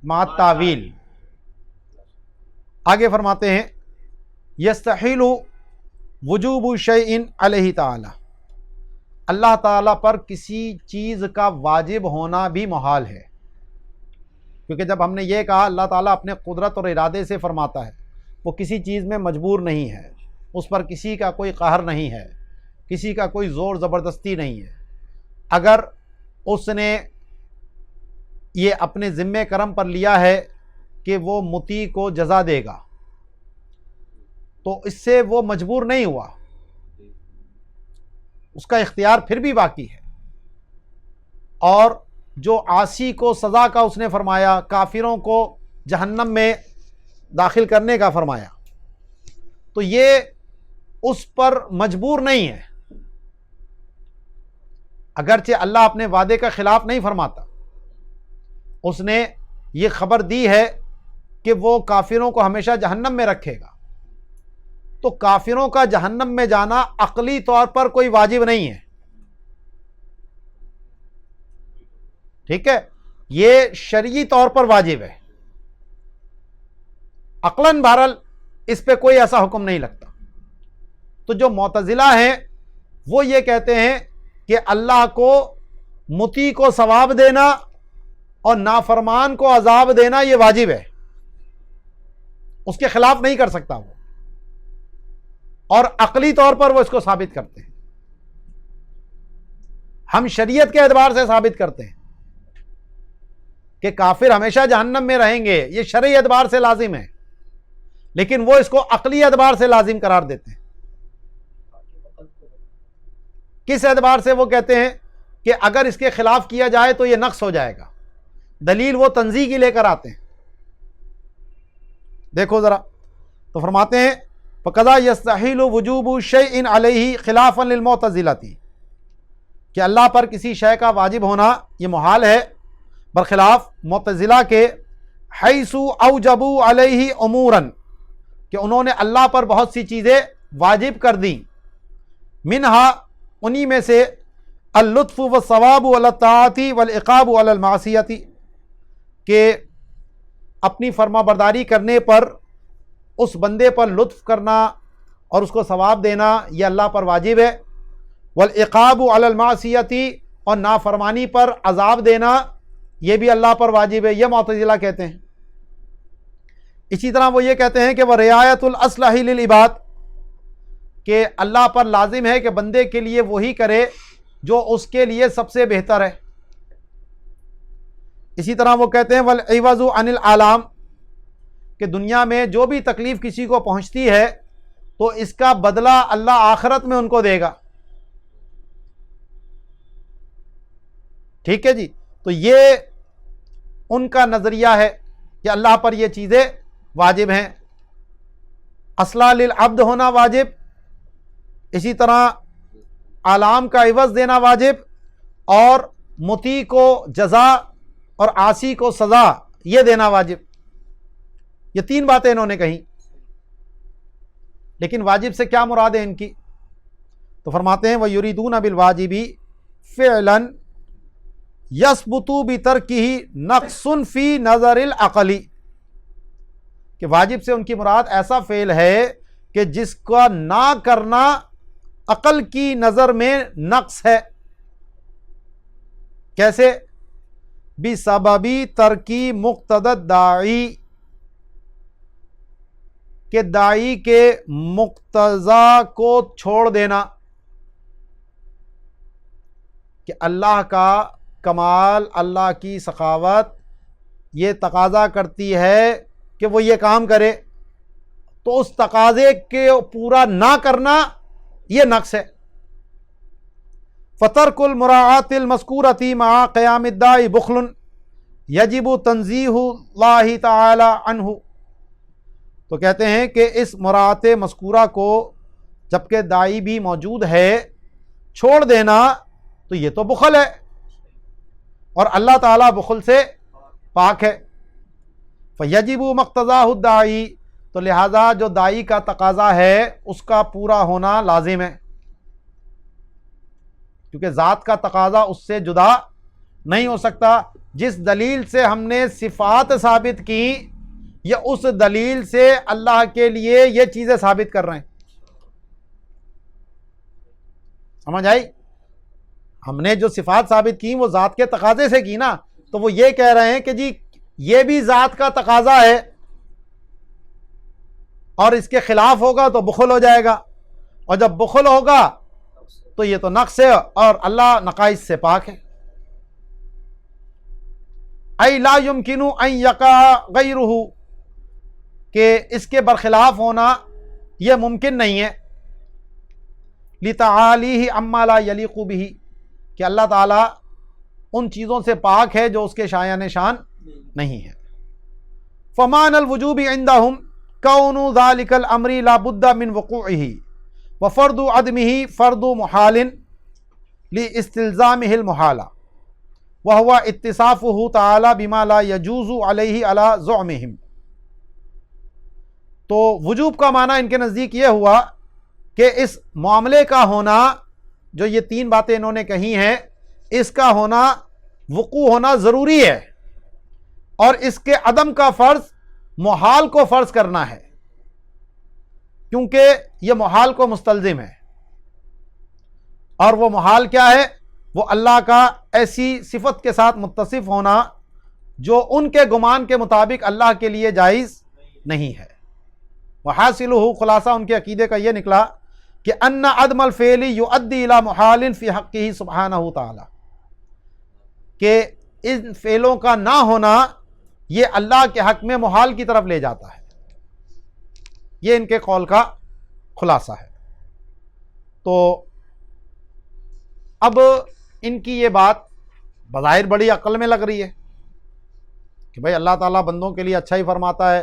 مع تعویل۔ آگے فرماتے ہیں یستحیل وجوب شیء علیہ تعالی، اللہ تعالیٰ پر کسی چیز کا واجب ہونا بھی محال ہے، کیونکہ جب ہم نے یہ کہا اللہ تعالیٰ اپنے قدرت اور ارادے سے فرماتا ہے، وہ کسی چیز میں مجبور نہیں ہے، اس پر کسی کا کوئی قہر نہیں ہے، کسی کا کوئی زور زبردستی نہیں ہے۔ اگر اس نے یہ اپنے ذمہ کرم پر لیا ہے کہ وہ مطیع کو جزا دے گا، تو اس سے وہ مجبور نہیں ہوا، اس کا اختیار پھر بھی باقی ہے۔ اور جو عاصی کو سزا کا اس نے فرمایا، کافروں کو جہنم میں داخل کرنے کا فرمایا، تو یہ اس پر مجبور نہیں ہے، اگرچہ اللہ اپنے وعدے کا خلاف نہیں فرماتا۔ اس نے یہ خبر دی ہے کہ وہ کافروں کو ہمیشہ جہنم میں رکھے گا، تو کافروں کا جہنم میں جانا عقلی طور پر کوئی واجب نہیں ہے، ٹھیک ہے، یہ شرعی طور پر واجب ہے، عقلاً بہرحال اس پہ کوئی ایسا حکم نہیں لگتا۔ تو جو معتزلہ ہیں وہ یہ کہتے ہیں کہ اللہ کو مطیع کو ثواب دینا اور نافرمان کو عذاب دینا یہ واجب ہے، اس کے خلاف نہیں کر سکتا وہ، اور عقلی طور پر وہ اس کو ثابت کرتے ہیں۔ ہم شریعت کے اعتبار سے ثابت کرتے ہیں کہ کافر ہمیشہ جہنم میں رہیں گے، یہ شرعی اعتبار سے لازم ہے، لیکن وہ اس کو عقلی اعتبار سے لازم قرار دیتے ہیں۔ کس اعتبار سے؟ وہ کہتے ہیں کہ اگر اس کے خلاف کیا جائے تو یہ نقص ہو جائے گا، دلیل وہ تنزیہ کی لے کر آتے ہیں۔ دیکھو ذرا، تو فرماتے ہیں فَقَضَا يَسْتَحِيلُ وُجُوبُ شَيْءٍ عَلَيْهِ خِلَافًا لِلْمُعْتَزِلَةِ، کہ اللہ پر کسی شے کا واجب ہونا یہ محال ہے برخلاف معتزلہ کے، حَيْثُ أَوْجَبُوا عَلَيْهِ أُمُورًا، کہ انہوں نے اللہ پر بہت سی چیزیں واجب کر دیں، منہا انہی میں سے اللطف والثواب علی الطاعۃ والعقاب علی المعصیۃ، کہ اپنی فرما برداری کرنے پر اس بندے پر لطف کرنا اور اس کو ثواب دینا یہ اللہ پر واجب ہے، والعقاب علی المعصیۃ، اور نافرمانی پر عذاب دینا یہ بھی اللہ پر واجب ہے، یہ معتزلہ کہتے ہیں۔ اسی طرح وہ یہ کہتے ہیں کہ وہ رعایت الاصلح للعباد، کہ اللہ پر لازم ہے کہ بندے کے لیے وہی کرے جو اس کے لیے سب سے بہتر ہے۔ اسی طرح وہ کہتے ہیں والعوض عن العالم، کہ دنیا میں جو بھی تکلیف کسی کو پہنچتی ہے تو اس کا بدلہ اللہ آخرت میں ان کو دے گا۔ ٹھیک ہے جی، تو یہ ان کا نظریہ ہے کہ اللہ پر یہ چیزیں واجب ہیں، اصلاح للعبد ہونا واجب، اسی طرح عالم کا عوض دینا واجب، اور مطیع کو جزا اور عاصی کو سزا یہ دینا واجب۔ یہ تین باتیں انہوں نے کہیں، لیکن واجب سے کیا مراد ہے ان کی؟ تو فرماتے ہیں وَيُرِيدُونَ بِالْوَاجِبِ فِعْلًا يَثْبُتُ بِتَرْكِهِ نَقْصٌ فِي نَظَرِ الْعَقْلِ، کہ واجب سے ان کی مراد ایسا فعل ہے کہ جس کا نہ کرنا عقل کی نظر میں نقص ہے۔ کیسے؟ بِسَبَبِ تَرْكِ مُقْتَضَى الدَّاعِي، کہ داعی کے مقتضا کو چھوڑ دینا، کہ اللہ کا کمال، اللہ کی سخاوت یہ تقاضا کرتی ہے کہ وہ یہ کام کرے، تو اس تقاضے کے پورا نہ کرنا یہ نقص ہے۔ فَتَرْكُ الْمُرَاعَاةِ الْمَذْكُورَةِ مَعَ قِيَامِ الدَّاعِ بُخْلٌ يَجِبُ تَنزِيهُ اللَّهِ تَعَالَى عَنْهُ، تو کہتے ہیں کہ اس مراعات مذکورہ کو جبکہ داعی بھی موجود ہے چھوڑ دینا تو یہ تو بخل ہے، اور اللہ تعالیٰ بخل سے پاک ہے۔ فَيَجِبُ مَقْتَضَاهُ الدَّاعِي، تو لہذا جو داعی کا تقاضا ہے اس کا پورا ہونا لازم ہے، کیونکہ ذات کا تقاضا اس سے جدا نہیں ہو سکتا۔ جس دلیل سے ہم نے صفات ثابت کی یا اس دلیل سے اللہ کے لیے یہ چیزیں ثابت کر رہے ہیں، سمجھ آئی؟ ہم نے جو صفات ثابت کی وہ ذات کے تقاضے سے کی نا، تو وہ یہ کہہ رہے ہیں کہ جی یہ بھی ذات کا تقاضا ہے، اور اس کے خلاف ہوگا تو بخل ہو جائے گا، اور جب بخل ہوگا تو یہ تو نقص ہے، اور اللہ نقائص سے پاک ہے۔ ای لا یمکن ان یقع غیرہ، کہ اس کے برخلاف ہونا یہ ممکن نہیں ہے، لتعالیہ عما لا یلیق بہ، کہ اللہ تعالیٰ ان چیزوں سے پاک ہے جو اس کے شایان شان نہیں ہے۔ فمعنى الوجوب عندهم کون ذلك الامر لا بد من وقوعه وفرض عدمه فرض محال لاستلزامه المحال وهو اتصافه تعالی بما لا يجوز علیہ علی زعمهم۔ تو وجوب کا معنی ان کے نزدیک یہ ہوا کہ اس معاملے کا ہونا، جو یہ تین باتیں انہوں نے کہی ہیں، اس کا ہونا، وقوع ہونا ضروری ہے، اور اس کے عدم کا فرض محال کو فرض کرنا ہے، کیونکہ یہ محال کو مستلزم ہے۔ اور وہ محال کیا ہے؟ وہ اللہ کا ایسی صفت کے ساتھ متصف ہونا جو ان کے گمان کے مطابق اللہ کے لیے جائز نہیں ہے۔ وحاصلہ، خلاصہ ان کے عقیدے کا یہ نکلا کہ ان عدم الفعل یؤدی الی محال فی حقہ سبحانہ تعالی، کہ ان فعلوں کا نہ ہونا یہ اللہ کے حق میں محال کی طرف لے جاتا ہے۔ یہ ان کے قول کا خلاصہ ہے۔ تو اب ان کی یہ بات بظاہر بڑی عقل میں لگ رہی ہے کہ بھائی اللہ تعالیٰ بندوں کے لیے اچھا ہی فرماتا ہے،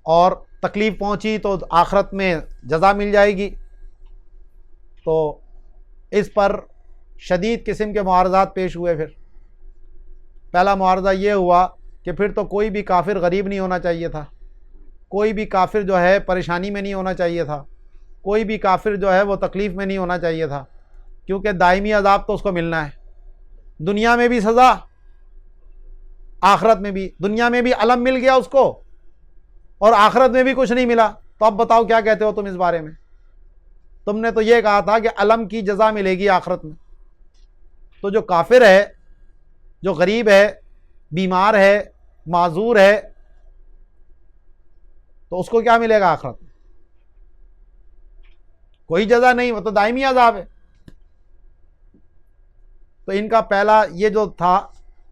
اور تکلیف پہنچی تو آخرت میں جزا مل جائے گی۔ تو اس پر شدید قسم کے معارضات پیش ہوئے۔ پھر پہلا معارضہ یہ ہوا کہ پھر تو کوئی بھی کافر غریب نہیں ہونا چاہیے تھا، کوئی بھی کافر جو ہے پریشانی میں نہیں ہونا چاہیے تھا، کوئی بھی کافر جو ہے وہ تکلیف میں نہیں ہونا چاہیے تھا، کیونکہ دائمی عذاب تو اس کو ملنا ہے، دنیا میں بھی سزا، آخرت میں بھی۔ دنیا میں بھی علم مل گیا اس کو اور آخرت میں بھی کچھ نہیں ملا، تو اب بتاؤ کیا کہتے ہو تم اس بارے میں؟ تم نے تو یہ کہا تھا کہ علم کی جزا ملے گی آخرت میں، تو جو کافر ہے، جو غریب ہے، بیمار ہے، معذور ہے، تو اس کو کیا ملے گا آخرت میں؟ کوئی جزا نہیں، وہ تو دائمی عذاب ہے۔ تو ان کا پہلا یہ جو تھا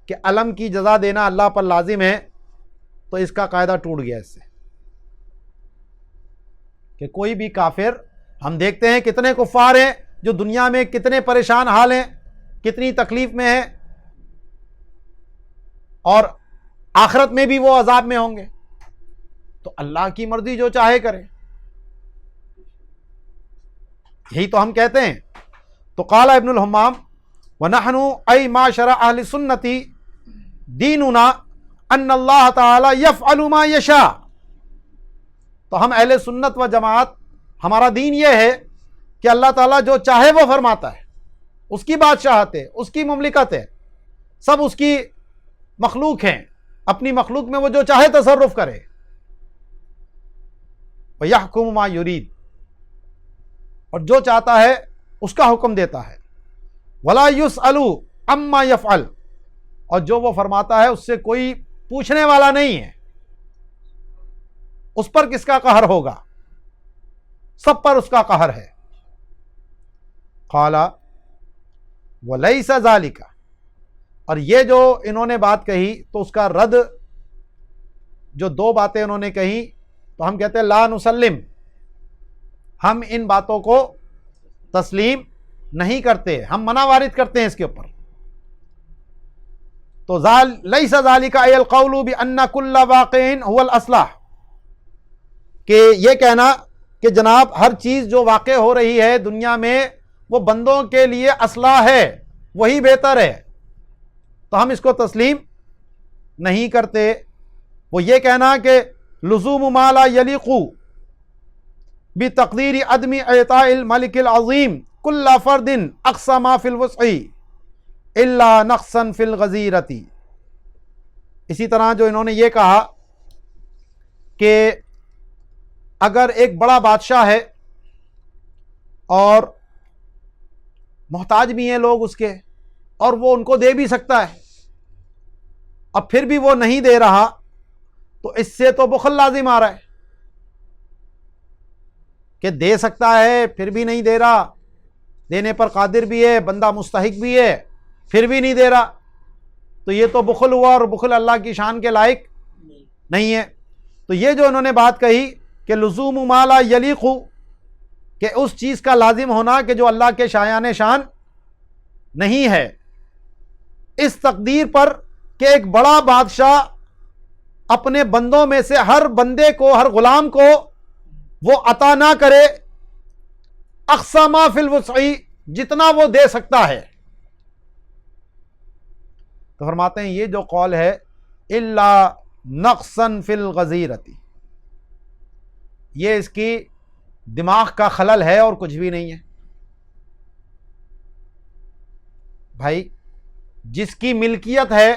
کہ علم کی جزا دینا اللہ پر لازم ہے، تو اس کا قاعدہ ٹوٹ گیا اس سے، کہ کوئی بھی کافر، ہم دیکھتے ہیں کتنے کفار ہیں جو دنیا میں کتنے پریشان حال ہیں، کتنی تکلیف میں ہیں، اور آخرت میں بھی وہ عذاب میں ہوں گے۔ تو اللہ کی مرضی جو چاہے کرے، یہی تو ہم کہتے ہیں۔ تو قال ابن الحمام وَنَحْنُ أَيْ مَعْشَرَ أَهْلِ السُّنَّةِ دِينُنَا أَنَّ اللَّهَ تَعَالَى يَفْعَلُ مَا يَشَاءُ۔ تو ہم اہل سنت و جماعت، ہمارا دین یہ ہے کہ اللہ تعالیٰ جو چاہے وہ فرماتا ہے، اس کی بادشاہت ہے، اس کی مملکت ہے، سب اس کی مخلوق ہیں، اپنی مخلوق میں وہ جو چاہے تصرف کرے۔ وَيَحْكُمُ مَا يُرِيدُ، اور جو چاہتا ہے اس کا حکم دیتا ہے۔ وَلَا يُسْأَلُ عَمَّا يَفْعَلُ، اور جو وہ فرماتا ہے اس سے کوئی پوچھنے والا نہیں ہے، اس پر کس کا قہر ہوگا؟ سب پر اس کا قہر ہے۔ قال وَلَيْسَ ذَلِكَ، اور یہ جو انہوں نے بات کہی تو اس کا رد، جو دو باتیں انہوں نے کہی، تو ہم کہتے ہیں لا نسلم، ہم ان باتوں کو تسلیم نہیں کرتے، ہم منع وارد کرتے ہیں اس کے اوپر۔ تو لیس ذالک ای القول بان کل واقع هو الاصلح، کہ یہ کہنا کہ جناب ہر چیز جو واقع ہو رہی ہے دنیا میں وہ بندوں کے لیے اصلاح ہے، وہی بہتر ہے، تو ہم اس کو تسلیم نہیں کرتے۔ وہ یہ کہنا کہ لزوم ما لا یلیق بتقدیر عدم اعطاء الملک العظیم کل فرد اقصى ما فی الوسع الا نقصا فی الغزیرۃ۔ اسی طرح جو انہوں نے یہ کہا کہ اگر ایک بڑا بادشاہ ہے اور محتاج بھی ہیں لوگ اس کے، اور وہ ان کو دے بھی سکتا ہے، اب پھر بھی وہ نہیں دے رہا، تو اس سے تو بخل لازم آ رہا ہے کہ دے سکتا ہے پھر بھی نہیں دے رہا، دینے پر قادر بھی ہے، بندہ مستحق بھی ہے، پھر بھی نہیں دے رہا، تو یہ تو بخل ہوا، اور بخل اللہ کی شان کے لائق نہیں ہے۔ تو یہ جو انہوں نے بات کہی کہ لزوم ما لا یلیق، کہ اس چیز کا لازم ہونا کہ جو اللہ کے شایان شان نہیں ہے، اس تقدیر پر کہ ایک بڑا بادشاہ اپنے بندوں میں سے ہر بندے کو، ہر غلام کو وہ عطا نہ کرے اقصی ما فی الوسع، جتنا وہ دے سکتا ہے۔ تو فرماتے ہیں یہ جو قول ہے الا نقصا فی الغزیرۃ، یہ اس کی دماغ کا خلل ہے اور کچھ بھی نہیں ہے۔ بھائی جس کی ملکیت ہے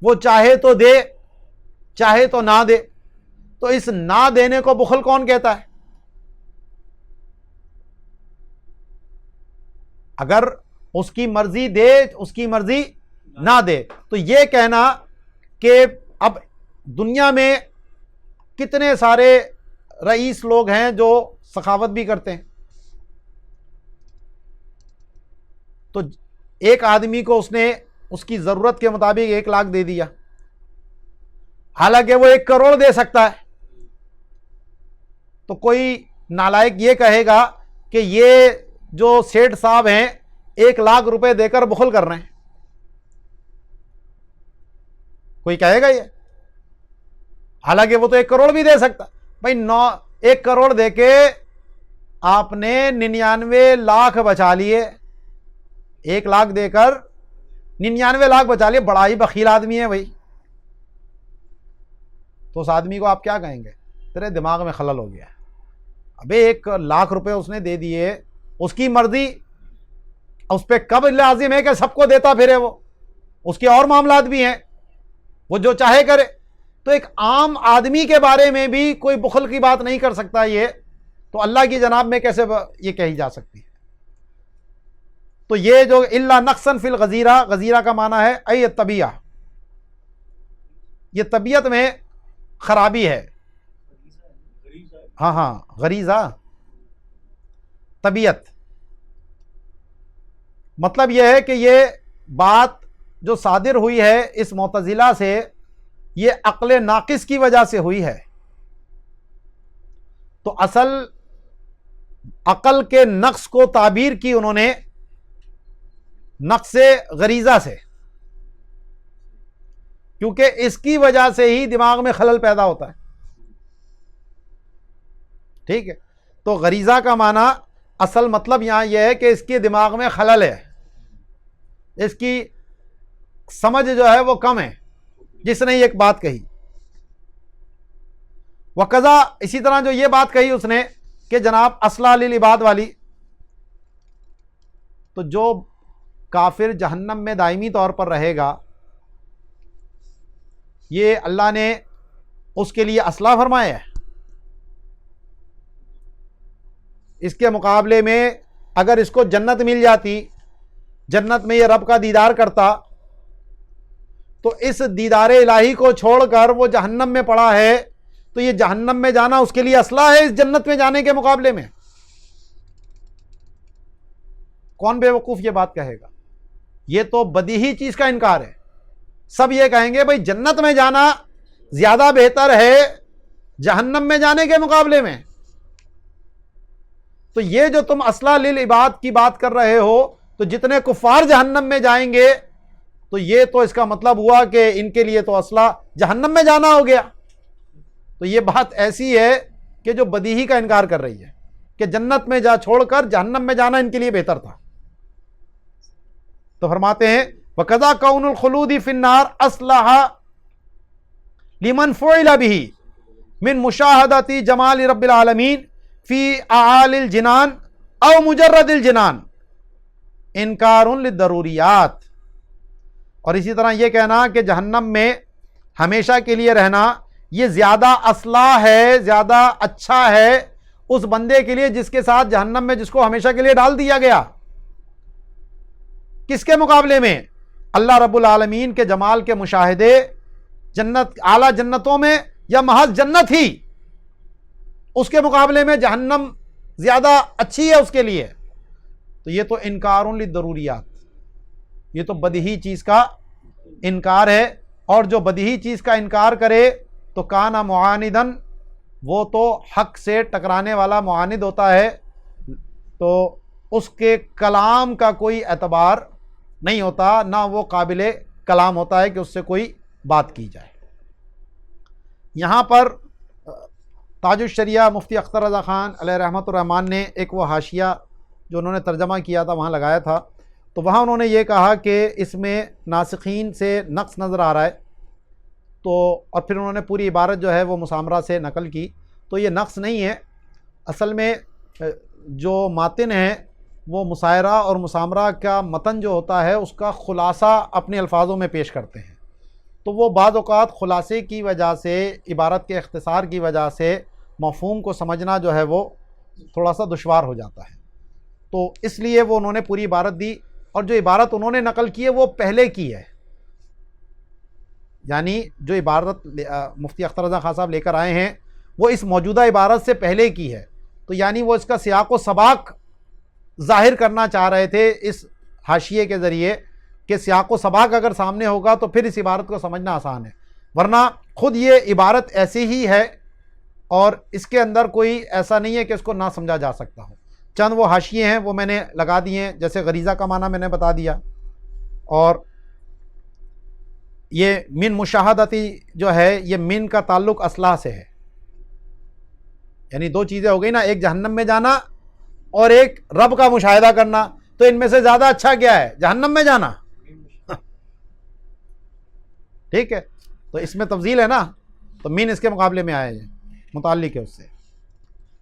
وہ چاہے تو دے چاہے تو نہ دے، تو اس نہ دینے کو بخل کون کہتا ہے؟ اگر اس کی مرضی دے، اس کی مرضی نہ دے، تو یہ کہنا کہ اب دنیا میں کتنے سارے رئیس لوگ ہیں جو سخاوت بھی کرتے ہیں، تو ایک آدمی کو اس نے اس کی ضرورت کے مطابق 1 لاکھ دے دیا، حالانکہ وہ 1 کروڑ دے سکتا ہے، تو کوئی نالائق یہ کہے گا کہ یہ جو سیٹھ صاحب ہیں 1,00,000 روپے دے کر بخل کر رہے ہیں؟ کوئی کہے گا یہ؟ حالانکہ وہ تو 1 کروڑ بھی دے سکتا بھائی. 1 کروڑ دے کے آپ نے 99 لاکھ بچا لیے. 1,00,000 دے کر 99 لاکھ بچا لیے. بڑا ہی بخیل آدمی ہے بھائی. تو اس آدمی کو آپ کیا کہیں گے؟ تیرے دماغ میں خلل ہو گیا. ابے 1,00,000 روپے اس نے دے دیے, اس کی مرضی, اس پہ کب لازم ہے کہ سب کو دیتا پھرے؟ وہ اس کے اور معاملات بھی ہیں, وہ جو چاہے کرے. تو ایک عام آدمی کے بارے میں بھی کوئی بخل کی بات نہیں کر سکتا. یہ تو اللہ کی جناب میں کیسے یہ کہی جا سکتی ہے؟ تو یہ جو الا نقصا فی الغزیرہ, غزیرہ کا معنی ہے ای طبیعہ, یہ طبیعت میں خرابی ہے. ہاں غریزہ, طبیعت. مطلب یہ ہے کہ یہ بات جو صادر ہوئی ہے اس معتزلہ سے, یہ عقل ناقص کی وجہ سے ہوئی ہے. تو اصل عقل کے نقص کو تعبیر کی انہوں نے نقص غریزہ سے, کیونکہ اس کی وجہ سے ہی دماغ میں خلل پیدا ہوتا ہے. ٹھیک ہے, تو غریزہ کا معنی اصل مطلب یہاں یہ ہے کہ اس کے دماغ میں خلل ہے, اس کی سمجھ جو ہے وہ کم ہے جس نے ایک بات کہی. وقضا, اسی طرح جو یہ بات کہی اس نے کہ جناب اصلاح للعباد والی, تو جو کافر جہنم میں دائمی طور پر رہے گا, یہ اللہ نے اس کے لیے اصلاح فرمایا ہے. اس کے مقابلے میں اگر اس کو جنت مل جاتی, جنت میں یہ رب کا دیدار کرتا, تو اس دیدار الہی کو چھوڑ کر وہ جہنم میں پڑا ہے, تو یہ جہنم میں جانا اس کے لیے اصلاح ہے اس جنت میں جانے کے مقابلے میں. کون بے وقوف یہ بات کہے گا؟ یہ تو بدیہی چیز کا انکار ہے. سب یہ کہیں گے بھائی جنت میں جانا زیادہ بہتر ہے جہنم میں جانے کے مقابلے میں. تو یہ جو تم اصلاح للعباد کی بات کر رہے ہو, تو جتنے کفار جہنم میں جائیں گے, تو یہ تو اس کا مطلب ہوا کہ ان کے لیے تو اصلاح جہنم میں جانا ہو گیا. تو یہ بات ایسی ہے کہ جو بدیہی کا انکار کر رہی ہے کہ جنت میں جا چھوڑ کر جہنم میں جانا ان کے لیے بہتر تھا. تو فرماتے ہیں وَقَضَا كَوْنُ الْخُلُودِ فِي النَّارِ أَصْلَحَ لِمَنْ فُعِلَ بِهِ مِنْ مُشَاهَدَةِ جَمَالِ رَبِّ الْعَالَمِينَ فِي أَعَالِ الْجِنَانِ أَوْ مُجَرَّدِ الْجِنَانِ إِنْكَارٌ لِلضَّرُورِيَاتِ. اور اسی طرح یہ کہنا کہ جہنم میں ہمیشہ کے لیے رہنا یہ زیادہ اصلاح ہے, زیادہ اچھا ہے اس بندے کے لیے جس کے ساتھ جہنم میں جس کو ہمیشہ کے لیے ڈال دیا گیا. کس کے مقابلے میں؟ اللہ رب العالمین کے جمال کے مشاہدے جنت, اعلیٰ جنتوں میں یا محض جنت ہی, اس کے مقابلے میں جہنم زیادہ اچھی ہے اس کے لیے. تو یہ تو انکار للضروریات, یہ تو بدیہی چیز کا انکار ہے. اور جو بدیہی چیز کا انکار کرے تو کانا معاندن, وہ تو حق سے ٹکرانے والا معاند ہوتا ہے. تو اس کے کلام کا کوئی اعتبار نہیں ہوتا, نہ وہ قابل کلام ہوتا ہے کہ اس سے کوئی بات کی جائے. یہاں پر تاج الشریعہ مفتی اختر رضا خان علیہ رحمۃ الرحمن نے ایک وہ حاشیہ جو انہوں نے ترجمہ کیا تھا وہاں لگایا تھا. تو وہاں انہوں نے یہ کہا کہ اس میں ناسخین سے نقص نظر آ رہا ہے. تو اور پھر انہوں نے پوری عبارت جو ہے وہ مسامرہ سے نقل کی. تو یہ نقص نہیں ہے, اصل میں جو ماتن ہے وہ مسائرہ اور مسامرہ کا متن جو ہوتا ہے اس کا خلاصہ اپنے الفاظوں میں پیش کرتے ہیں. تو وہ بعض اوقات خلاصے کی وجہ سے, عبارت کے اختصار کی وجہ سے مفہوم کو سمجھنا جو ہے وہ تھوڑا سا دشوار ہو جاتا ہے. تو اس لیے وہ انہوں نے پوری عبارت دی, اور جو عبارت انہوں نے نقل کی ہے وہ پہلے کی ہے. یعنی جو عبارت مفتی اختر رضا خان صاحب لے کر آئے ہیں وہ اس موجودہ عبارت سے پہلے کی ہے. تو یعنی وہ اس کا سیاق و سباق ظاہر کرنا چاہ رہے تھے اس حاشیے کے ذریعے کہ سیاق و سباق اگر سامنے ہوگا تو پھر اس عبارت کو سمجھنا آسان ہے. ورنہ خود یہ عبارت ایسی ہی ہے, اور اس کے اندر کوئی ایسا نہیں ہے کہ اس کو نہ سمجھا جا سکتا ہو. چند وہ حاشیے ہیں وہ میں نے لگا دیے ہیں، جیسے غریزہ کا معنی میں نے بتا دیا، اور یہ من مشاہدتی جو ہے یہ من کا تعلق اصلاح سے ہے، یعنی دو چیزیں ہو گئی نا، ایک جہنم میں جانا اور ایک رب کا مشاہدہ کرنا. تو ان میں سے زیادہ اچھا کیا ہے؟ جہنم میں جانا. ٹھیک ہے، تو اس میں تفضیل ہے نا، تو من اس کے مقابلے میں آئے متعلق ہے اس سے.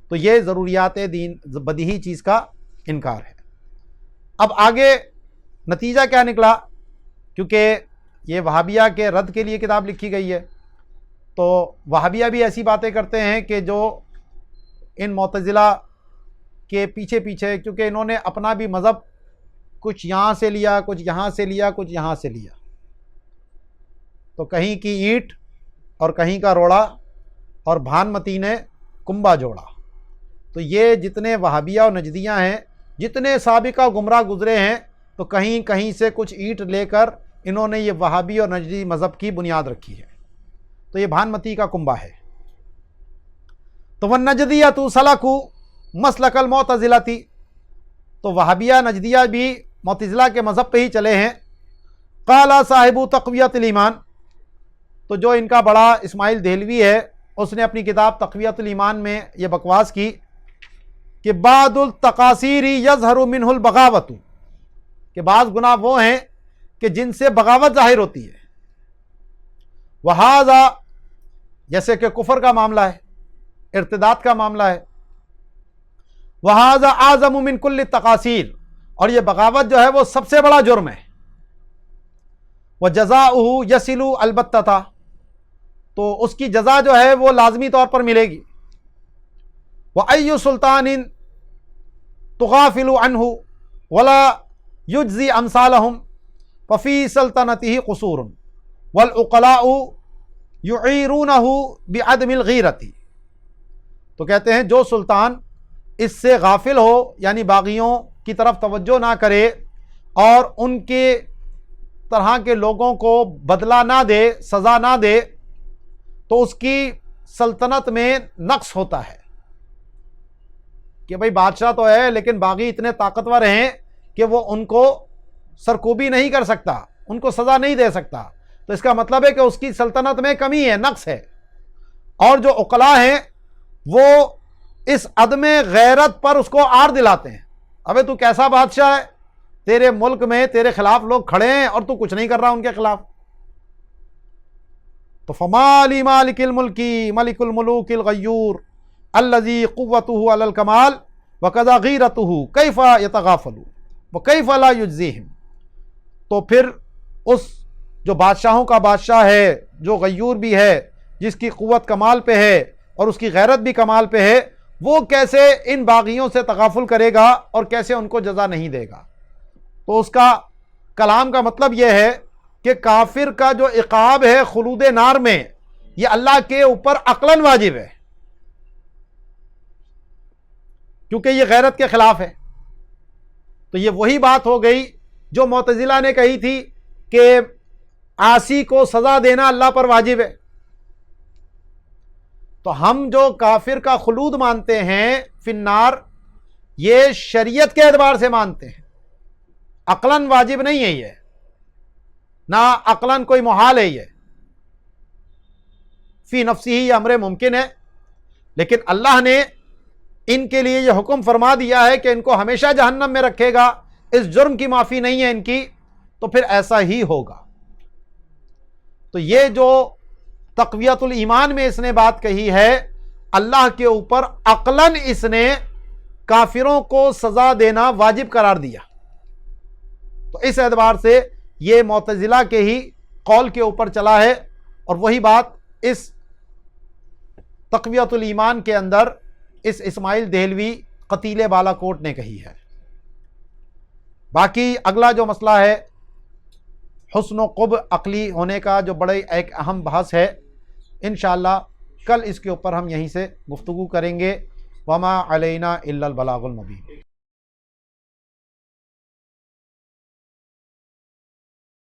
تو یہ ضروریات دین بدیہی چیز کا انکار ہے. اب آگے نتیجہ کیا نکلا؟ کیونکہ یہ وہابیہ کے رد کے لیے کتاب لکھی گئی ہے، تو وہابیہ بھی ایسی باتیں کرتے ہیں کہ جو ان معتزلہ کے پیچھے پیچھے، کیونکہ انہوں نے اپنا بھی مذہب کچھ یہاں سے لیا، کچھ یہاں سے لیا، کچھ یہاں سے لیا، تو کہیں کی اینٹ اور کہیں کا روڑا، اور بھانمتی نے کنبا جوڑا. تو یہ جتنے وہابیہ اور نجدیہ ہیں، جتنے سابقہ گمراہ گزرے ہیں، تو کہیں کہیں سے کچھ اینٹ لے کر انہوں نے یہ وہابی اور نجدی مذہب کی بنیاد رکھی ہے. تو یہ بھانمتی کا کنبا ہے. تو وَالنَّجْدِيَّةُ سَلَكُوا مَسْلَكَ الْمُعْتَزِلَةِ، تو وہابیہ نجدیہ بھی معتزلہ کے مذہب پہ ہی چلے ہیں. قَالَ صاحب تقویۃ الایمان، تو جو ان کا بڑا اسماعیل دہلوی ہے، اس نے اپنی کتاب تقویۃ الایمان میں یہ بکواس کی کہ بعض التقاصیر یظہر منہ البغاوۃ، کہ بعض گناہ وہ ہیں کہ جن سے بغاوت ظاہر ہوتی ہے. وہذا، جیسے کہ کفر کا معاملہ ہے، ارتداد کا معاملہ ہے. وہذا اعظم من کل التقاصیر، اور یہ بغاوت جو ہے وہ سب سے بڑا جرم ہے. وجزاؤہ یصل البتہ، تو اس کی جزا جو ہے وہ لازمی طور پر ملے گی. وَأَيُّ سُلطَانٍ تُغَافِلُ عَنْهُ وَلَا يُجْزِي أَمْثَالَهُمْ فَفِي سَلْطَنَتِهِ قُصُورٌ وَالْعُقَلَاءُ يُعِيرُونَهُ بِعَدْمِ الْغِيرَةِ، تو کہتے ہیں جو سلطان اس سے غافل ہو، یعنی باغیوں کی طرف توجہ نہ کرے اور ان کے طرح کے لوگوں کو بدلہ نہ دے، سزا نہ دے، تو اس کی سلطنت میں نقص ہوتا ہے. کہ بھئی بادشاہ تو ہے لیکن باغی اتنے طاقتور ہیں کہ وہ ان کو سرکوبی نہیں کر سکتا، ان کو سزا نہیں دے سکتا. تو اس کا مطلب ہے کہ اس کی سلطنت میں کمی ہے، نقص ہے. اور جو عقلاء ہیں وہ اس عدم غیرت پر اس کو آر دلاتے ہیں. ابے تو کیسا بادشاہ ہے، تیرے ملک میں تیرے خلاف لوگ کھڑے ہیں اور تو کچھ نہیں کر رہا ان کے خلاف. تو فما لمالک الملک ملک الملوک الغیور الذی قوتہ علی الکمال وکذا غیرتہ کیف یتغافل وکیف لا یجزیہم، تو پھر اس جو بادشاہوں کا بادشاہ ہے، جو غیور بھی ہے، جس کی قوت کمال پہ ہے اور اس کی غیرت بھی کمال پہ ہے، وہ کیسے ان باغیوں سے تغافل کرے گا اور کیسے ان کو جزا نہیں دے گا. تو اس کا کلام کا مطلب یہ ہے کہ کافر کا جو عقاب ہے خلود نار میں، یہ اللہ کے اوپر عقلاً واجب ہے، کیونکہ یہ غیرت کے خلاف ہے. تو یہ وہی بات ہو گئی جو معتزلہ نے کہی تھی کہ عاصی کو سزا دینا اللہ پر واجب ہے. تو ہم جو کافر کا خلود مانتے ہیں فی النار، یہ شریعت کے اعتبار سے مانتے ہیں، عقلاً واجب نہیں ہے، یہ نہ عقلاً کوئی محال ہے، یہ فی نفسی ہی یہ امر ممکن ہے. لیکن اللہ نے ان کے لیے یہ حکم فرما دیا ہے کہ ان کو ہمیشہ جہنم میں رکھے گا، اس جرم کی معافی نہیں ہے ان کی، تو پھر ایسا ہی ہوگا. تو یہ جو تقویۃ الایمان میں اس نے بات کہی ہے، اللہ کے اوپر عقلاً اس نے کافروں کو سزا دینا واجب قرار دیا. تو اس اعتبار سے یہ معتزلہ کے ہی قول کے اوپر چلا ہے، اور وہی بات اس تقویۃ الایمان کے اندر اس اسماعیل دہلوی قتیل بالا کوٹ نے کہی ہے. باقی اگلا جو مسئلہ ہے حسن و قبح عقلی ہونے کا، جو بڑے ایک اہم بحث ہے، انشاءاللہ کل اس کے اوپر ہم یہیں سے گفتگو کریں گے. وما علینا الا البلاغ المبین.